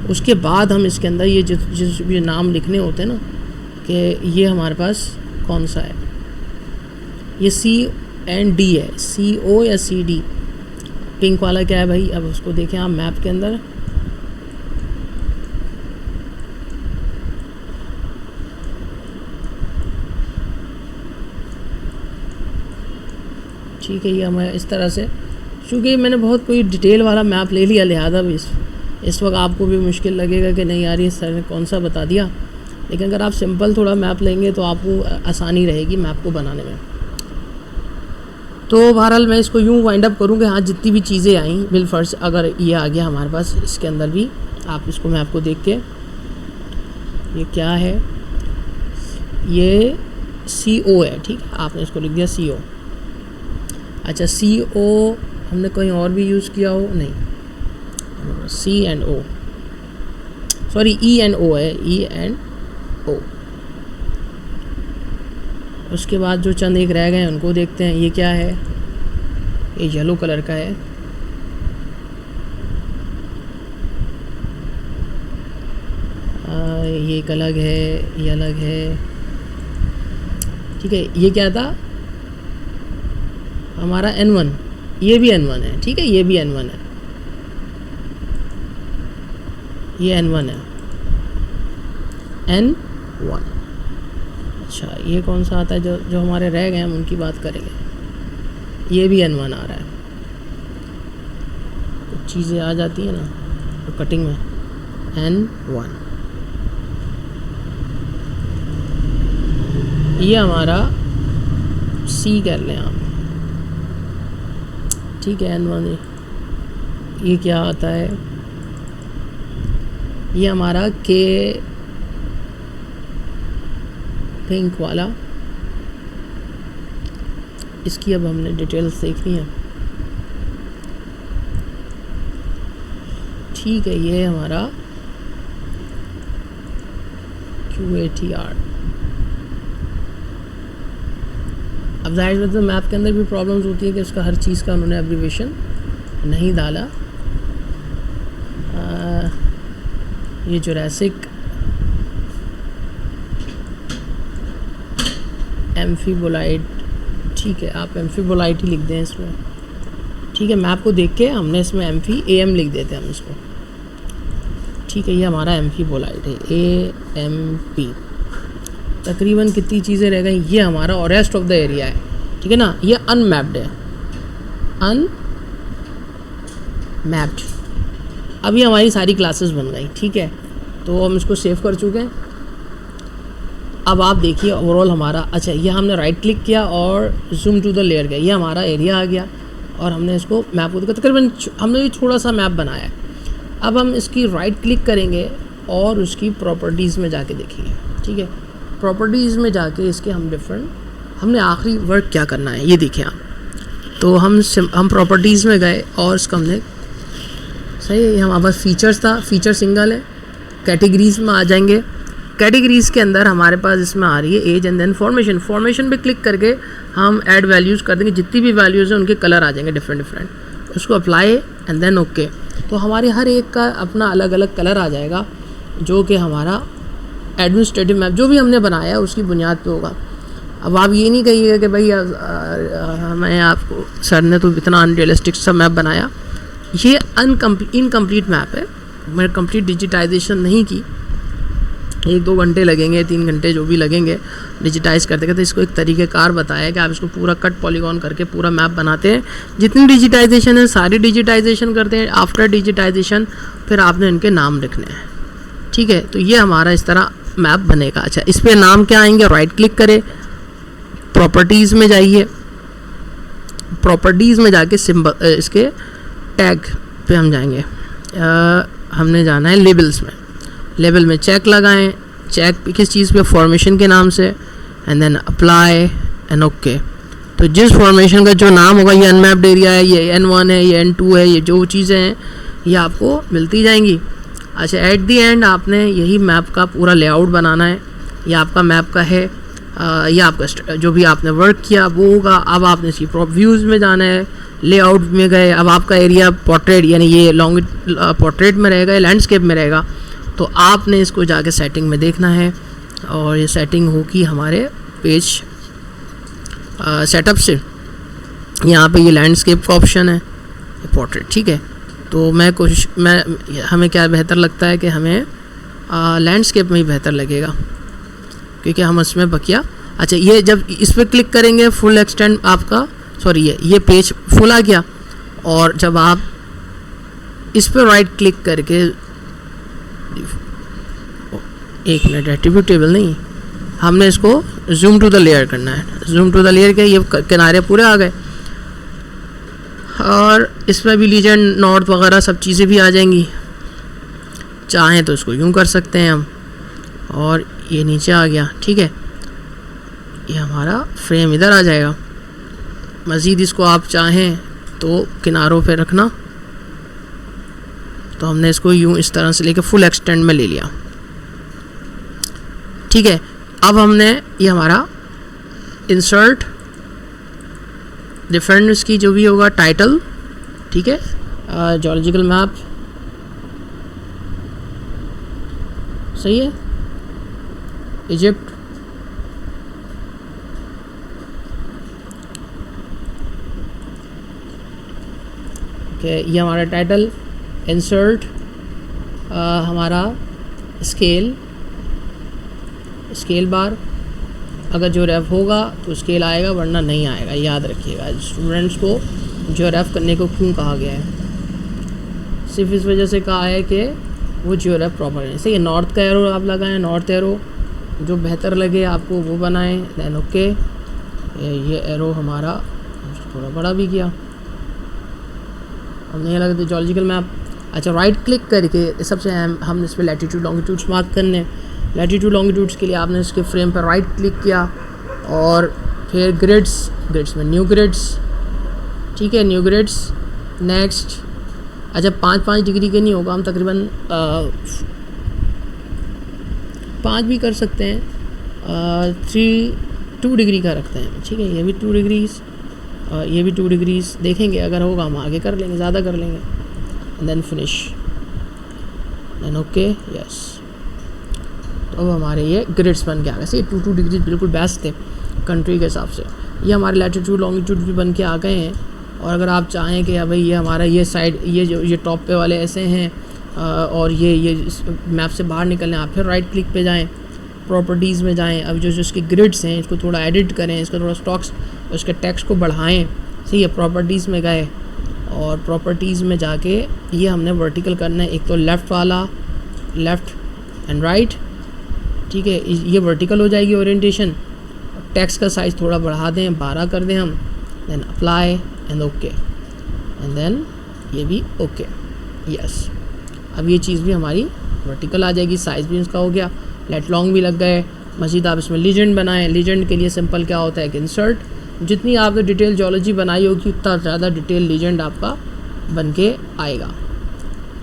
उसके बाद हम इसके अंदर ये जिस भी नाम लिखने होते हैं ना, कि ये हमारे पास कौन सा है, ये C एंड D है, CO या CD, पिंक वाला क्या है भाई, अब उसको देखें आप मैप के अंदर। ठीक है, ये हमें इस तरह से, चूँकि मैंने बहुत कोई डिटेल वाला मैप ले लिया, लिहाजा भी इस वक्त आपको भी मुश्किल लगेगा कि नहीं यार ये सर ने कौन सा बता दिया। लेकिन अगर आप सिंपल थोड़ा मैप लेंगे तो आपको आसानी रहेगी मैप को बनाने में। तो बहरहाल मैं इसको यूँ वाइंड अप करूँगा। हाँ, जितनी भी चीज़ें आई बिलफर्ज, अगर ये आ गया हमारे पास, इसके अंदर भी आप इसको मैप को देख के, ये क्या है, ये CO है। ठीक है, आपने इसको लिख दिया CO। अच्छा, CO हमने कहीं और भी यूज़ किया हो? नहीं, C and O, sorry E and O है, E and O। उसके बाद जो चंद एक रह गए उनको देखते हैं। ये क्या है, ये येलो कलर का है। ये एक अलग है, ये अलग है। ठीक है, ये क्या था हमारा N1, ये भी N1 है। ठीक है, ये भी N1 है, ये N1 है, N1। अच्छा, ये कौन सा आता है जो जो हमारे रह गए हम उनकी बात करेंगे। ये भी N1 आ रहा है। कुछ चीज़ें आ जाती हैं ना तो कटिंग में, N1। ये हमारा C कर लें आप। ठीक है, N1। ये क्या आता है, ये हमारा K, पिंक वाला। इसकी अब हमने डिटेल्स देखनी है। ठीक है, ये हमारा QATR। अब जाहिर है तो मैप के अंदर भी प्रॉब्लम्स होती है कि उसका हर चीज़ का उन्होंने एब्रिविएशन नहीं डाला। ये जुरासिक एम्फीबोलाइट। ठीक है, आप एम्फीबोलाइट ही लिख दें इसमें। ठीक है, मैप को देख के हमने इसमें AM लिख देते हैं हम इसको। ठीक है, ये हमारा एम्फीबोलाइट है, AMP। तकरीबन कितनी चीज़ें रह गई, ये हमारा और रेस्ट ऑफ द एरिया है। ठीक है ना, ये अनमैप्ड है, अनमैप्ड। अभी हमारी सारी क्लासेस बन गई। ठीक है, तो हम इसको सेव कर चुके हैं। अब आप देखिए ओवरऑल हमारा, अच्छा ये हमने राइट क्लिक किया और जूम टू द लेयर गया, ये हमारा एरिया आ गया और हमने इसको मैप को तकरीबन हमने भी थोड़ा सा मैप बनाया है। अब हम इसकी राइट क्लिक करेंगे और उसकी प्रॉपर्टीज़ में जाके देखेंगे। ठीक है, प्रॉपर्टीज़ में जाके इसके हम डिफरेंट, हमने आखिरी वर्क क्या करना है ये देखें आप। तो हम प्रॉपर्टीज़ में गए और इसको हमने, सही है, हमारे पास फीचर्स था, फीचर सिंगल है। कैटेगरीज़ में आ जाएंगे, कैटेगरीज़ के अंदर हमारे पास इसमें आ रही है edge and then formation. Formation पे क्लिक करके हम ऐड वैल्यूज़ कर देंगे, जितनी भी वैल्यूज़ हैं उनके कलर आ जाएंगे डिफरेंट डिफरेंट। उसको अप्लाई एंड देन ओके। तो हमारे हर एक का अपना अलग अलग कलर आ जाएगा, जो कि हमारा एडमिनिस्ट्रेटिव मैप जो भी हमने बनाया है उसकी बुनियाद पे होगा। अब आप ये नहीं कहिएगा कि भाई मैं आपको सर ने तो इतना अनरियलिस्टिक सा मैप बनाया। ये इनकम्प्लीट मैप है, मैंने कंप्लीट डिजिटाइजेशन नहीं की। 1-2 घंटे लगेंगे, 3 घंटे जो भी लगेंगे डिजिटाइज़ करते करते। इसको एक तरीक़ेकार बताया है कि आप इसको पूरा कट पॉलीगॉन करके पूरा मैप बनाते हैं। जितनी डिजिटाइजेशन है सारी डिजिटाइजेशन करते हैं। आफ्टर डिजिटाइजेशन फिर आपने इनके नाम लिखने हैं। ठीक है, तो ये हमारा इस तरह मैप बनेगा। अच्छा, इस पर नाम क्या आएंगे, राइट क्लिक करें, प्रॉपर्टीज़ में जाइए, प्रॉपर्टीज़ में जाके सिंबल इसके टैग पे हम जाएंगे। हमने जाना है लेबल्स में, लेबल में चेक लगाएं, चेक किस चीज़ पे, फॉर्मेशन के नाम से, and then apply and okay. तो जिस फॉर्मेशन का जो नाम होगा, ये अनमैप्ड एरिया है, ये N1 है, ये N2 है, ये जो चीज़ें हैं ये आपको मिलती जाएंगी। अच्छा, एट दी एंड आपने यही मैप का पूरा लेआउट बनाना है। ये आपका मैप का है, ये आपका जो भी आपने वर्क किया वो होगा। अब आपने इसकी व्यूज़ में जाना है, लेआउट में गए। अब आपका एरिया पोर्ट्रेट यानी ये लॉन्ग पोर्ट्रेट में रहेगा, लैंडस्केप में रहेगा। तो आपने इसको जाके सेटिंग में देखना है और ये सेटिंग होगी हमारे पेज सेटअप से। यहाँ पे ये लैंडस्केप का ऑप्शन है, पोर्ट्रेट, ठीक है। तो हमें क्या बेहतर लगता है कि हमें लैंडस्केप में ही बेहतर लगेगा, क्योंकि हम उसमें बकिया। अच्छा, ये जब इस पर क्लिक करेंगे फुल एक्सटेंड आपका, सॉरी ये पेज फुल आ गया। और जब आप इस पर राइट क्लिक करके, एक मिनट, एट्रीब्यूट टेबल नहीं, हमने इसको जूम टू द लेयर करना है। जूम टू द लेयर के ये किनारे पूरे आ गए, और इसमें भी लीजेंड नॉर्थ वगैरह सब चीज़ें भी आ जाएंगी। चाहें तो इसको यूं कर सकते हैं हम, और ये नीचे आ गया, ठीक है। ये हमारा फ्रेम इधर आ जाएगा। मज़ीद इसको आप चाहें तो किनारों पे रखना, तो हमने इसको यूं इस तरह से लेके फुल एक्सटेंड में ले लिया, ठीक है। अब हमने ये हमारा इंसर्ट डिफरेंट इसकी जो भी होगा टाइटल, ठीक है, जियोलॉजिकल मैप, सही है, इजिप्ट, ओके, ये हमारा टाइटल। इंसर्ट हमारा स्केल बार, अगर जो रेफ होगा तो स्केल आएगा, वरना नहीं आएगा, याद रखिएगा। स्टूडेंट्स को जो रेफ करने को क्यों कहा गया है, सिर्फ इस वजह से कहा है कि वो जो रेफ प्रॉपर है। सही है, नॉर्थ का एरो आप लगाएं, नॉर्थ एरो जो बेहतर लगे आपको वो बनाएं, देन ओके। ये एरो हमारा थोड़ा बड़ा भी किया, हमने ये लगा था जियोलॉजिकल मैप। अच्छा, राइट क्लिक करके सबसे अहम हम इस पर लैटीट्यूड लॉन्गिट्यूड्स मार्क करने। लैटीट्यूड लॉन्गिट्यूड्स के लिए आपने इसके फ्रेम पर राइट क्लिक किया, और फिर ग्रिड्स में न्यू ग्रिड्स, ठीक है, न्यू ग्रिड्स, नेक्स्ट। अच्छा, 5-5 डिग्री के नहीं होगा, हम तकरीबन 5 भी कर सकते हैं, 2 डिग्री का रखते हैं, ठीक है। ये भी 2 डिग्रीज, ये भी 2 डिग्रीज, देखेंगे अगर होगा हम आगे कर लेंगे, ज़्यादा कर लेंगे, and then finish, then okay, yes. तो अब हमारे ये ग्रिड्स बन के आ गए। सही, 2 डिग्री बिल्कुल बेस्ट थे कंट्री के हिसाब से। ये हमारे लैटीट्यूड लॉन्गिट्यूड भी बन के आ गए हैं। और अगर आप चाहें कि भाई ये हमारा ये साइड, ये टॉप पे वाले ऐसे हैं, और ये मैप से बाहर निकलने, आप फिर राइट क्लिक पे जाएं, प्रॉपर्टीज़ में जाएं। अब जो इसके ग्रिड्स हैं इसको थोड़ा एडिट करें, इसका थोड़ा स्टॉक्स, उसके टेक्स्ट को बढ़ाएं। सही है, प्रॉपर्टीज़ में गए, और प्रॉपर्टीज़ में जाके ये हमने वर्टिकल करना है। एक तो लेफ़्ट वाला, लेफ़्ट एंड राइट, ठीक है, ये वर्टिकल हो जाएगी ओरिएंटेशन। टेक्स्ट का साइज़ थोड़ा बढ़ा दें, 12 कर दें हम, then apply and okay, and then ये भी ओके, यस। अब ये चीज़ भी हमारी वर्टिकल आ जाएगी, साइज़ भी इसका हो गया, लेट लॉन्ग भी लग गए। मज़ीद आप इसमें लीजेंड बनाएं। लीजेंड के लिए सिंपल क्या होता है कि इंसर्ट, जितनी आपने डिटेल जियोलॉजी बनाई होगी उतना ज़्यादा डिटेल लीजेंड आपका बन के आएगा,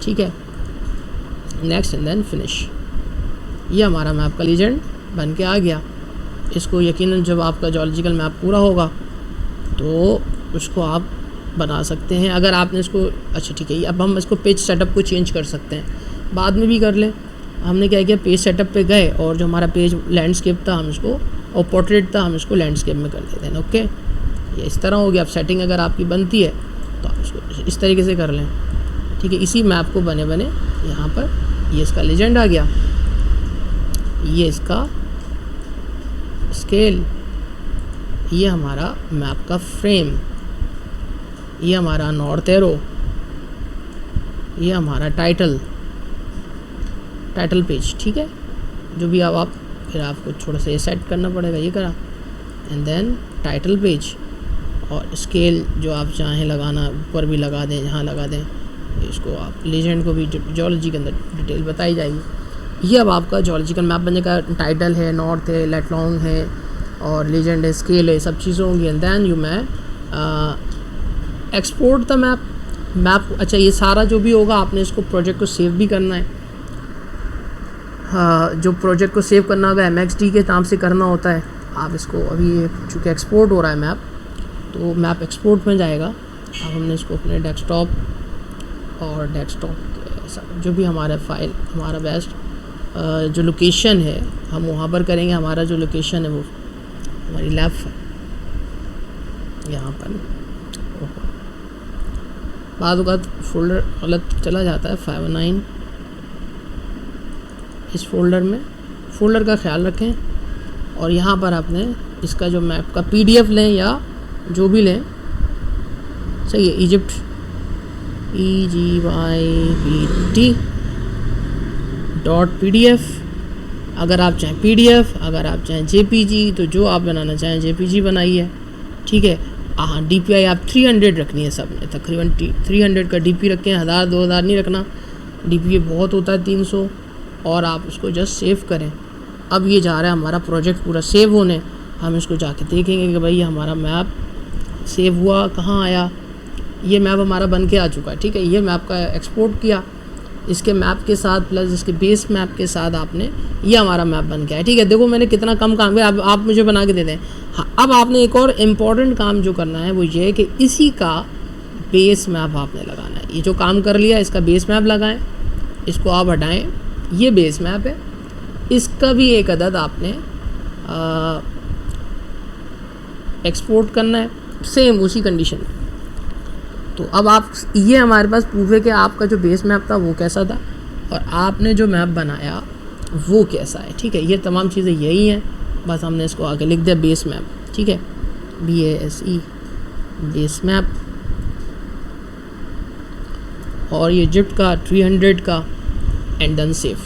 ठीक है। Next and then finish. ये हमारा मैप का लीजेंड बन के आ गया। इसको यकीनन जब आपका जियोलॉजिकल मैप पूरा होगा तो उसको आप बना सकते हैं। अगर आपने इसको, अच्छा ठीक है, अब हम इसको पेज सेटअप को चेंज कर सकते हैं, बाद में भी कर लें। हमने क्या किया, पेज सेटअप पे गए, और जो हमारा पेज लैंडस्केप था हम इसको, और पोर्ट्रेट था हम इसको लैंडस्केप में कर देते हैं, ओके। ये इस तरह हो गया। अब सेटिंग अगर आपकी बनती है तो आप इसको इस तरीके से कर लें, ठीक है। इसी मैप को बने बने यहाँ पर ये इसका लीजेंड आ गया, ये इसका स्केल, ये हमारा मैप का फ्रेम, ये हमारा नॉर्थ एरो, ये हमारा टाइटल पेज, ठीक है। जो भी आप फिर आपको थोड़ा सा ये सेट करना पड़ेगा, ये करा, एंड देन टाइटल पेज, और स्केल जो आप चाहें लगाना ऊपर भी लगा दें, जहाँ लगा दें। इसको आप लीजेंड को भी जियोलॉजी के अंदर डिटेल बताई जाएगी। ये अब आपका जियोलॉजिकल मैप बनने का टाइटल है, नॉर्थ है, लेट लॉन्ग है, और लीजेंड है, स्केल है, सब चीज़ें होंगी। एंड देन यू मैं एक्सपोर्ट द मैप। अच्छा, ये सारा जो भी होगा आपने इसको प्रोजेक्ट को सेव भी करना है। हाँ, जो प्रोजेक्ट को सेव करना होगा MXD के नाम से करना होता है। आप इसको अभी चूँकि एक्सपोर्ट हो रहा है मैप, तो मैप एक्सपोर्ट में जाएगा। अब हमने इसको अपने डेस्कटॉप जो भी हमारा फाइल, हमारा बेस्ट जो लोकेशन है हम वहाँ पर करेंगे। हमारा जो लोकेशन है वो हमारी लैब है यहाँ पर। बाद वक्त फोल्डर गलत चला जाता है 59 इस फोल्डर में, फोल्डर का ख्याल रखें। और यहाँ पर आपने इसका जो मैप का PDF लें या जो भी लें, सही है, इजिप्ट EGYPT.PDF। अगर आप चाहें PDF, अगर आप चाहें JPG, तो जो आप बनाना चाहें JPG बनाइए, ठीक है। हाँ, DPI आप 300 रखनी है सब ने, तकरीबन 300 का DP रखें, 1000-2000 नहीं रखना, DPI बहुत होता है 300। और आप उसको जस्ट सेव करें। अब ये जा रहा है हमारा प्रोजेक्ट पूरा सेव होने, हम इसको जाके देखेंगे कि भाई हमारा मैप सेव हुआ, कहाँ आया। ये मैप हमारा बन के आ चुका है, ठीक है। ये मैप का एक्सपोर्ट किया, इसके मैप के साथ प्लस इसके बेस मैप के साथ आपने, ये हमारा मैप बन गया है, ठीक है। देखो मैंने कितना कम काम किया, अब आप मुझे बना के दे दें। हाँ, अब आपने एक और इम्पॉर्टेंट काम जो करना है वो ये है कि इसी का बेस मैप आपने लगाना है। ये जो काम कर लिया इसका बेस मैप लगाएं, इसको आप हटाएं, ये बेस मैप है, इसका भी एक अदद आपने एक्सपोर्ट करना है सेम उसी कंडीशन में। तो अब आप, ये हमारे पास प्रूफ है कि आपका जो बेस मैप था वो कैसा था और आपने जो मैप बनाया वो कैसा है, ठीक है। ये तमाम चीज़ें यही हैं, बस हमने इसको आगे लिख दिया बेस मैप, ठीक है, BASE बेस मैप। और ये इजिप्ट का 300 का एंड डन सेव।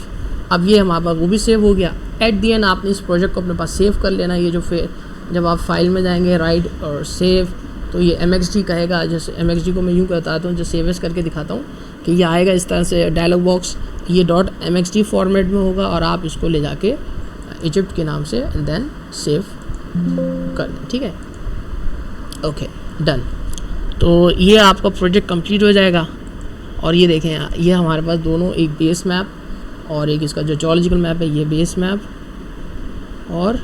अब ये हमारे पास वो भी सेव हो गया। एट दी एंड आपने इस प्रोजेक्ट को अपने पास सेव कर लेना। ये जो फिर जब आप फाइल में जाएंगे राइट और सेव, तो ये MXD कहेगा। जैसे MXD को मैं यूँ बताता हूँ, जो सेव एस करके दिखाता हूँ कि ये आएगा इस तरह से डायलॉग बॉक्स, ये .mxd फॉर्मेट में होगा और आप इसको ले जाके इजिप्ट के नाम से एंड देन सेव कर दें, ठीक है। Okay, done. तो ये आपका प्रोजेक्ट कंप्लीट हो जाएगा। और ये देखें, ये हमारे पास दोनों, एक बेस मैप और एक इसका जो जियोलॉजिकल मैप है, ये बेस मैप और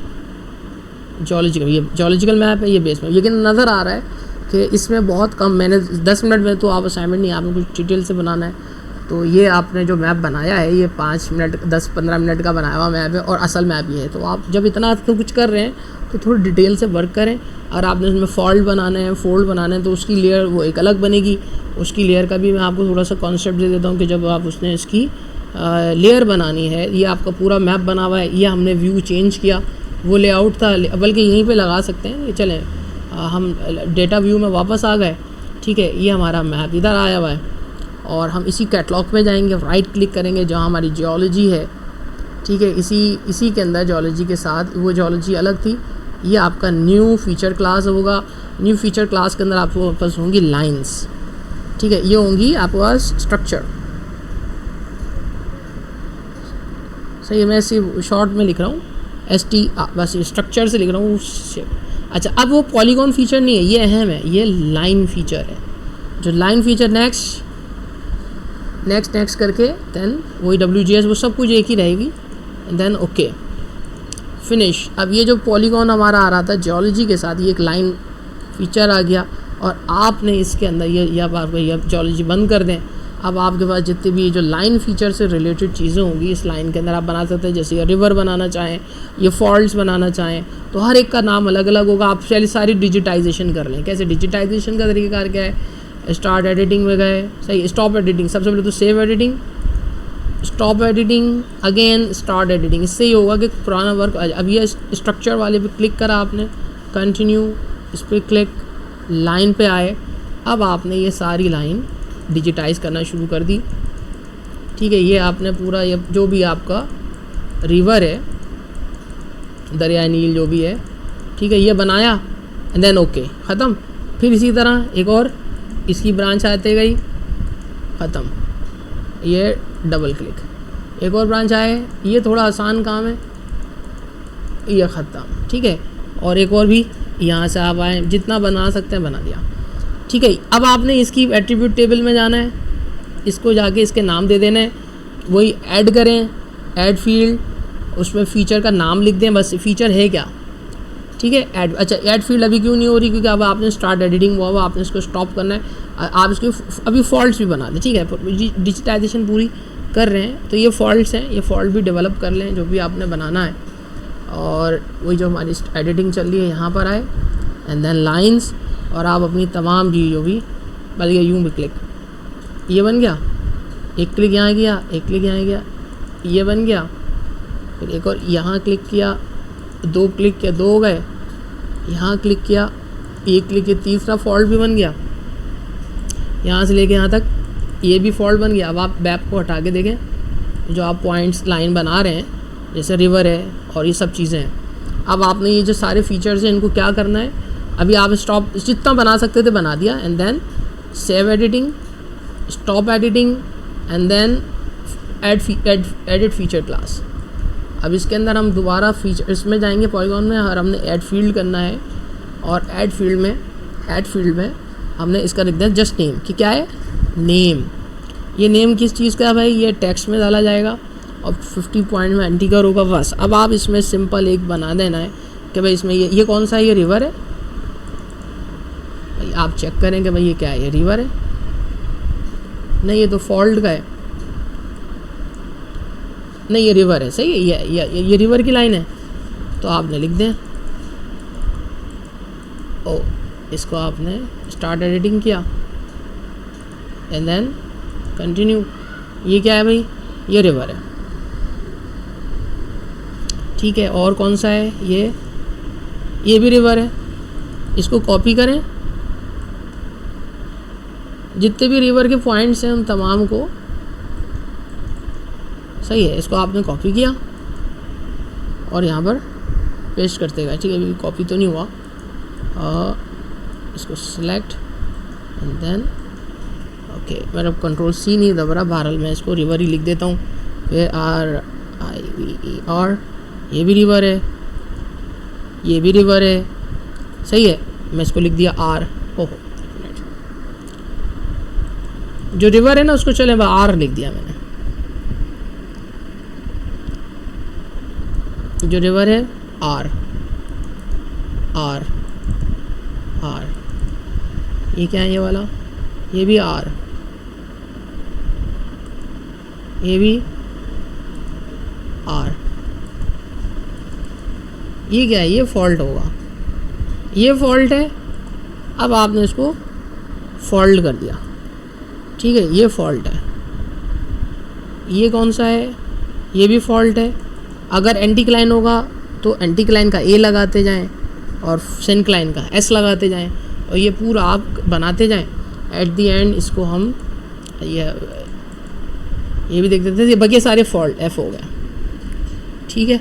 जियोलॉजिकल, ये जियोलॉजिकल मैप है, ये बेस मैप। लेकिन नज़र आ रहा है कि इसमें बहुत कम, मैंने 10 मिनट में तो आप असाइनमेंट नहीं, आपने कुछ डिटेल से बनाना है। तो ये आपने जो मैप बनाया है ये 5 मिनट 10-15 मिनट का बनाया हुआ मैप है और असल मैप ये है। तो आप जब इतना तो कुछ कर रहे हैं तो थोड़ी डिटेल से वर्क करें। और आपने उसमें फॉल्ट बनाने हैं, फोल्ड बनाने हैं, तो उसकी लेयर वो एक अलग बनेगी। उसकी लेयर का भी मैं आपको थोड़ा सा कॉन्सेप्ट दे देता हूँ कि जब आप उसने इसकी लेयर बनानी है, ये आपका पूरा मैप बना हुआ है, ये हमने व्यू चेंज किया, वो लेआउट था, बल्कि यहीं पे लगा सकते हैं। ये चलें, हम डेटा व्यू में वापस आ गए, ठीक है। ये हमारा मैप इधर आया हुआ है और हम इसी कैटलॉग में जाएंगे, राइट क्लिक करेंगे जहाँ हमारी जियोलॉजी है, ठीक है। इसी के अंदर जियोलॉजी के साथ, वो जियोलॉजी अलग थी, ये आपका न्यू फीचर क्लास होगा। न्यू फीचर क्लास के अंदर आपको पास होंगी लाइंस, ठीक है। ये होंगी आपके पास स्ट्रक्चर, सही है। मैं इसी शॉर्ट में लिख रहा हूँ, बस स्ट्रक्चर से लिख रहा हूँ। अच्छा, अब वो पॉलीगॉन फीचर नहीं है, ये अहम है, ये लाइन फीचर है। जो लाइन फीचर नेक्स्ट करके देन वही WGS, वो सब कुछ एक ही रहेगी, देन ओके फिनिश। अब ये जो पॉलीगॉन हमारा आ रहा था जियोलॉजी के साथ, ये एक लाइन फीचर आ गया और आपने इसके अंदर ये आप जियोलॉजी बंद कर दें। अब आपके पास जितने भी जो लाइन फीचर से रिलेटेड चीज़ें होंगी इस लाइन के अंदर आप बना सकते हैं। जैसे ये रिवर बनाना चाहें, ये फॉल्ट्स बनाना चाहें, तो हर एक का नाम अलग अलग होगा। आप पहले सारी डिजिटाइजेशन कर लें। कैसे डिजिटाइजेशन का तरीक़ाकार क्या है? स्टार्ट एडिटिंग में गए, सही, स्टॉप एडिटिंग, सबसे पहले तो save editing, stop editing, again start editing. इससे ही होगा कि पुराना वर्क। अब ये स्ट्रक्चर वाले पे क्लिक करा आपने, कंटिन्यू, इस पर क्लिक, लाइन पे आए। अब आपने ये सारी लाइन डिजिटाइज करना शुरू कर दी, ठीक है। ये आपने पूरा, ये जो भी आपका रिवर है, दरिया नील जो भी है, ठीक है, ये बनाया एंड देन ओके, ख़त्म। फिर इसी तरह एक और इसकी ब्रांच आते गई, ख़त्म, ये डबल क्लिक, एक और ब्रांच आए, ये थोड़ा आसान काम है, ये ख़त्म, ठीक है। और एक और भी यहाँ से आप आए, जितना बना सकते हैं बना दिया, ठीक है। अब आपने इसकी एट्रीब्यूट टेबल में जाना है, इसको जाके इसके नाम दे देना है, वही ऐड करें, ऐड फील्ड, उसमें फ़ीचर का नाम लिख दें, बस फ़ीचर है क्या, ठीक है। ऐड, अच्छा ऐड फील्ड अभी क्यों नहीं हो रही? क्योंकि अब आपने स्टार्ट एडिटिंग हुआ हुआ, आपने इसको स्टॉप करना है। आप इसको अभी फॉल्ट्स भी बना दें, ठीक है, डिजिटाइजेशन पूरी कर रहे हैं तो ये फॉल्ट्स हैं, ये फॉल्ट भी डेवलप कर लें जो भी आपने बनाना है। और वही जो हमारी एडिटिंग चल रही है यहाँ पर आए एंड देन लाइंस, और आप अपनी तमाम चीज़ जो भी, बल्कि यूँ भी क्लिक, ये बन गया, एक क्लिक यहाँ किया, एक क्लिक यहाँ किया, ये बन गया, फिर एक और यहाँ क्लिक किया, 2 क्लिक किया, 2 हो गए, यहाँ क्लिक किया, 1 क्लिक किया, तीसरा फॉल्ट भी बन गया, यहाँ से लेके यहाँ तक ये भी फॉल्ट बन गया। अब आप मैप को हटा के देखें, जो आप पॉइंट्स लाइन बना रहे हैं जैसे रिवर है और ये सब चीज़ें हैं। अब आपने ये जो सारे फीचर्स हैं इनको क्या करना है, अभी आप स्टॉप जितना बना सकते थे बना दिया, and then save editing, stop editing, and then edit feature class. अब इसके अंदर हम दोबारा फीचर्स में जाएंगे पॉलीगॉन में, और हमने ऐड फील्ड करना है, और ऐड फील्ड में हमने इसका लिख दिया जस्ट नेम, कि क्या है, नेम। ये नेम किस चीज़ का है भाई, ये टेक्स्ट में डाला जाएगा और 50 पॉइंट में एंटी कर होगा बस। अब आप इसमें सिंपल एक बना देना है कि भाई इसमें ये कौन सा है, ये रिवर है भाई, आप चेक करें कि भाई ये क्या है, ये रिवर है, नहीं ये तो फॉल्ट का है, नहीं ये रिवर है, सही है, ये रिवर की लाइन है, तो आपने लिख दें ओ, इसको आपने स्टार्ट एडिटिंग किया, एंड देन कंटिन्यू। ये क्या है भाई, ये रिवर है, ठीक है। और कौन सा है, ये भी रिवर है, इसको कॉपी करें, जितने भी रिवर के पॉइंट्स हैं उन तमाम को, सही है, इसको आपने कॉपी किया और यहाँ पर पेस्ट करते गए, ठीक है। अभी कॉपी तो नहीं हुआ, इसको सिलेक्ट एंड देन ओके, मेरा कंट्रोल-C नहीं दब रहा, बहरहाल मैं इसको रिवर ही लिख देता हूँ, फिर RIVER, ये भी रिवर है, ये भी रिवर है, सही है, मैं इसको लिख दिया R, ओहो जो रिवर है ना उसको चले R लिख दिया मैंने, जो रिवर है R, ये क्या है, ये वाला, ये भी R, ये भी R, ये क्या है, ये फॉल्ट होगा, ये फॉल्ट है। अब आपने इसको फॉल्ट कर दिया, ठीक है, ये फॉल्ट है। ये कौन सा है, ये भी फॉल्ट है। अगर एंटी क्लाइन होगा तो एंटी क्लाइन का A लगाते जाएं और सिन क्लाइन का S लगाते जाएं, और ये पूरा आप बनाते जाएं। एट दी एंड इसको हम ये भी देख देते थे, बाकी सारे फॉल्ट F हो गया, ठीक है।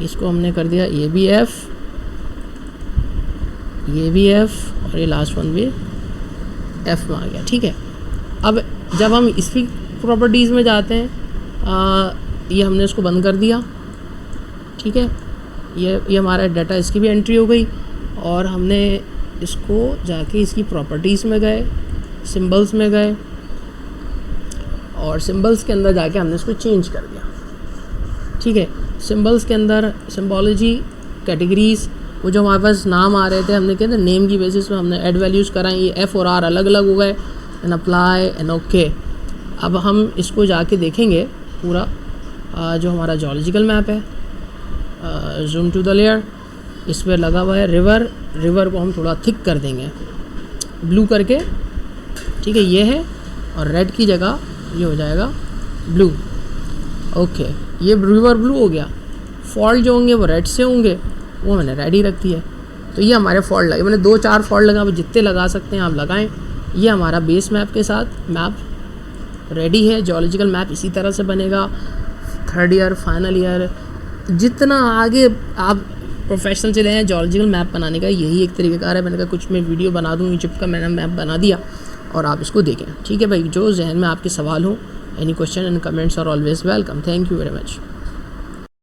इसको हमने कर दिया, ये भी F, ये भी F, और ये लास्ट वन भी F में आ गया, ठीक है। अब जब हम इसकी प्रॉपर्टीज़ में जाते हैं, ये हमने इसको बंद कर दिया, ठीक है। ये हमारा डाटा, इसकी भी एंट्री हो गई, और हमने इसको जाके इसकी प्रॉपर्टीज़ में गए, सिंबल्स में गए, और सिंबल्स के अंदर जाके हमने इसको चेंज कर दिया, ठीक है। सिंबल्स के अंदर सिंबोलॉजी कैटेगरीज़, वो जो हमारे पास नाम आ रहे थे, हमने क्या था, नेम की बेसिस पे हमने ऐड वैल्यूज़ कराएं, ये F और R अलग अलग हो गए, एंड अप्लाई एंड ओके। अब हम इसको जाके देखेंगे पूरा, जो हमारा जोलॉजिकल मैप है, जूम टू द लेयर, इस पर लगा हुआ है रिवर को हम थोड़ा थिक कर देंगे ब्लू करके, ठीक है, ये है, और रेड की जगह ये हो जाएगा ब्लू, ओके। ये रिवर ब्लू हो गया। फॉल्ट जो होंगे वो रेड से होंगे, वो मैंने रेड ही रख दिया। तो ये हमारे फॉल्ट लगे, मैंने 2-4 फॉल्ट लगा, आप जितने लगा सकते हैं आप लगाएं। ये हमारा बेस मैप के साथ मैप रेडी है। जोलॉजिकल मैप इसी तरह से बनेगा, 3rd ईयर, फाइनल ईयर, जितना आगे आप प्रोफेशनल चले हैं जोलॉजिकल मैप बनाने का यही एक तरीक़ाकार है। मैंने कहा कुछ मैं वीडियो बना दूँ, इजिप्ट का मैंने मैप बना दिया और आप इसको देखें, ठीक है भाई। जो जहन में आपके सवाल हो, any question and comments are always welcome. Thank you very much.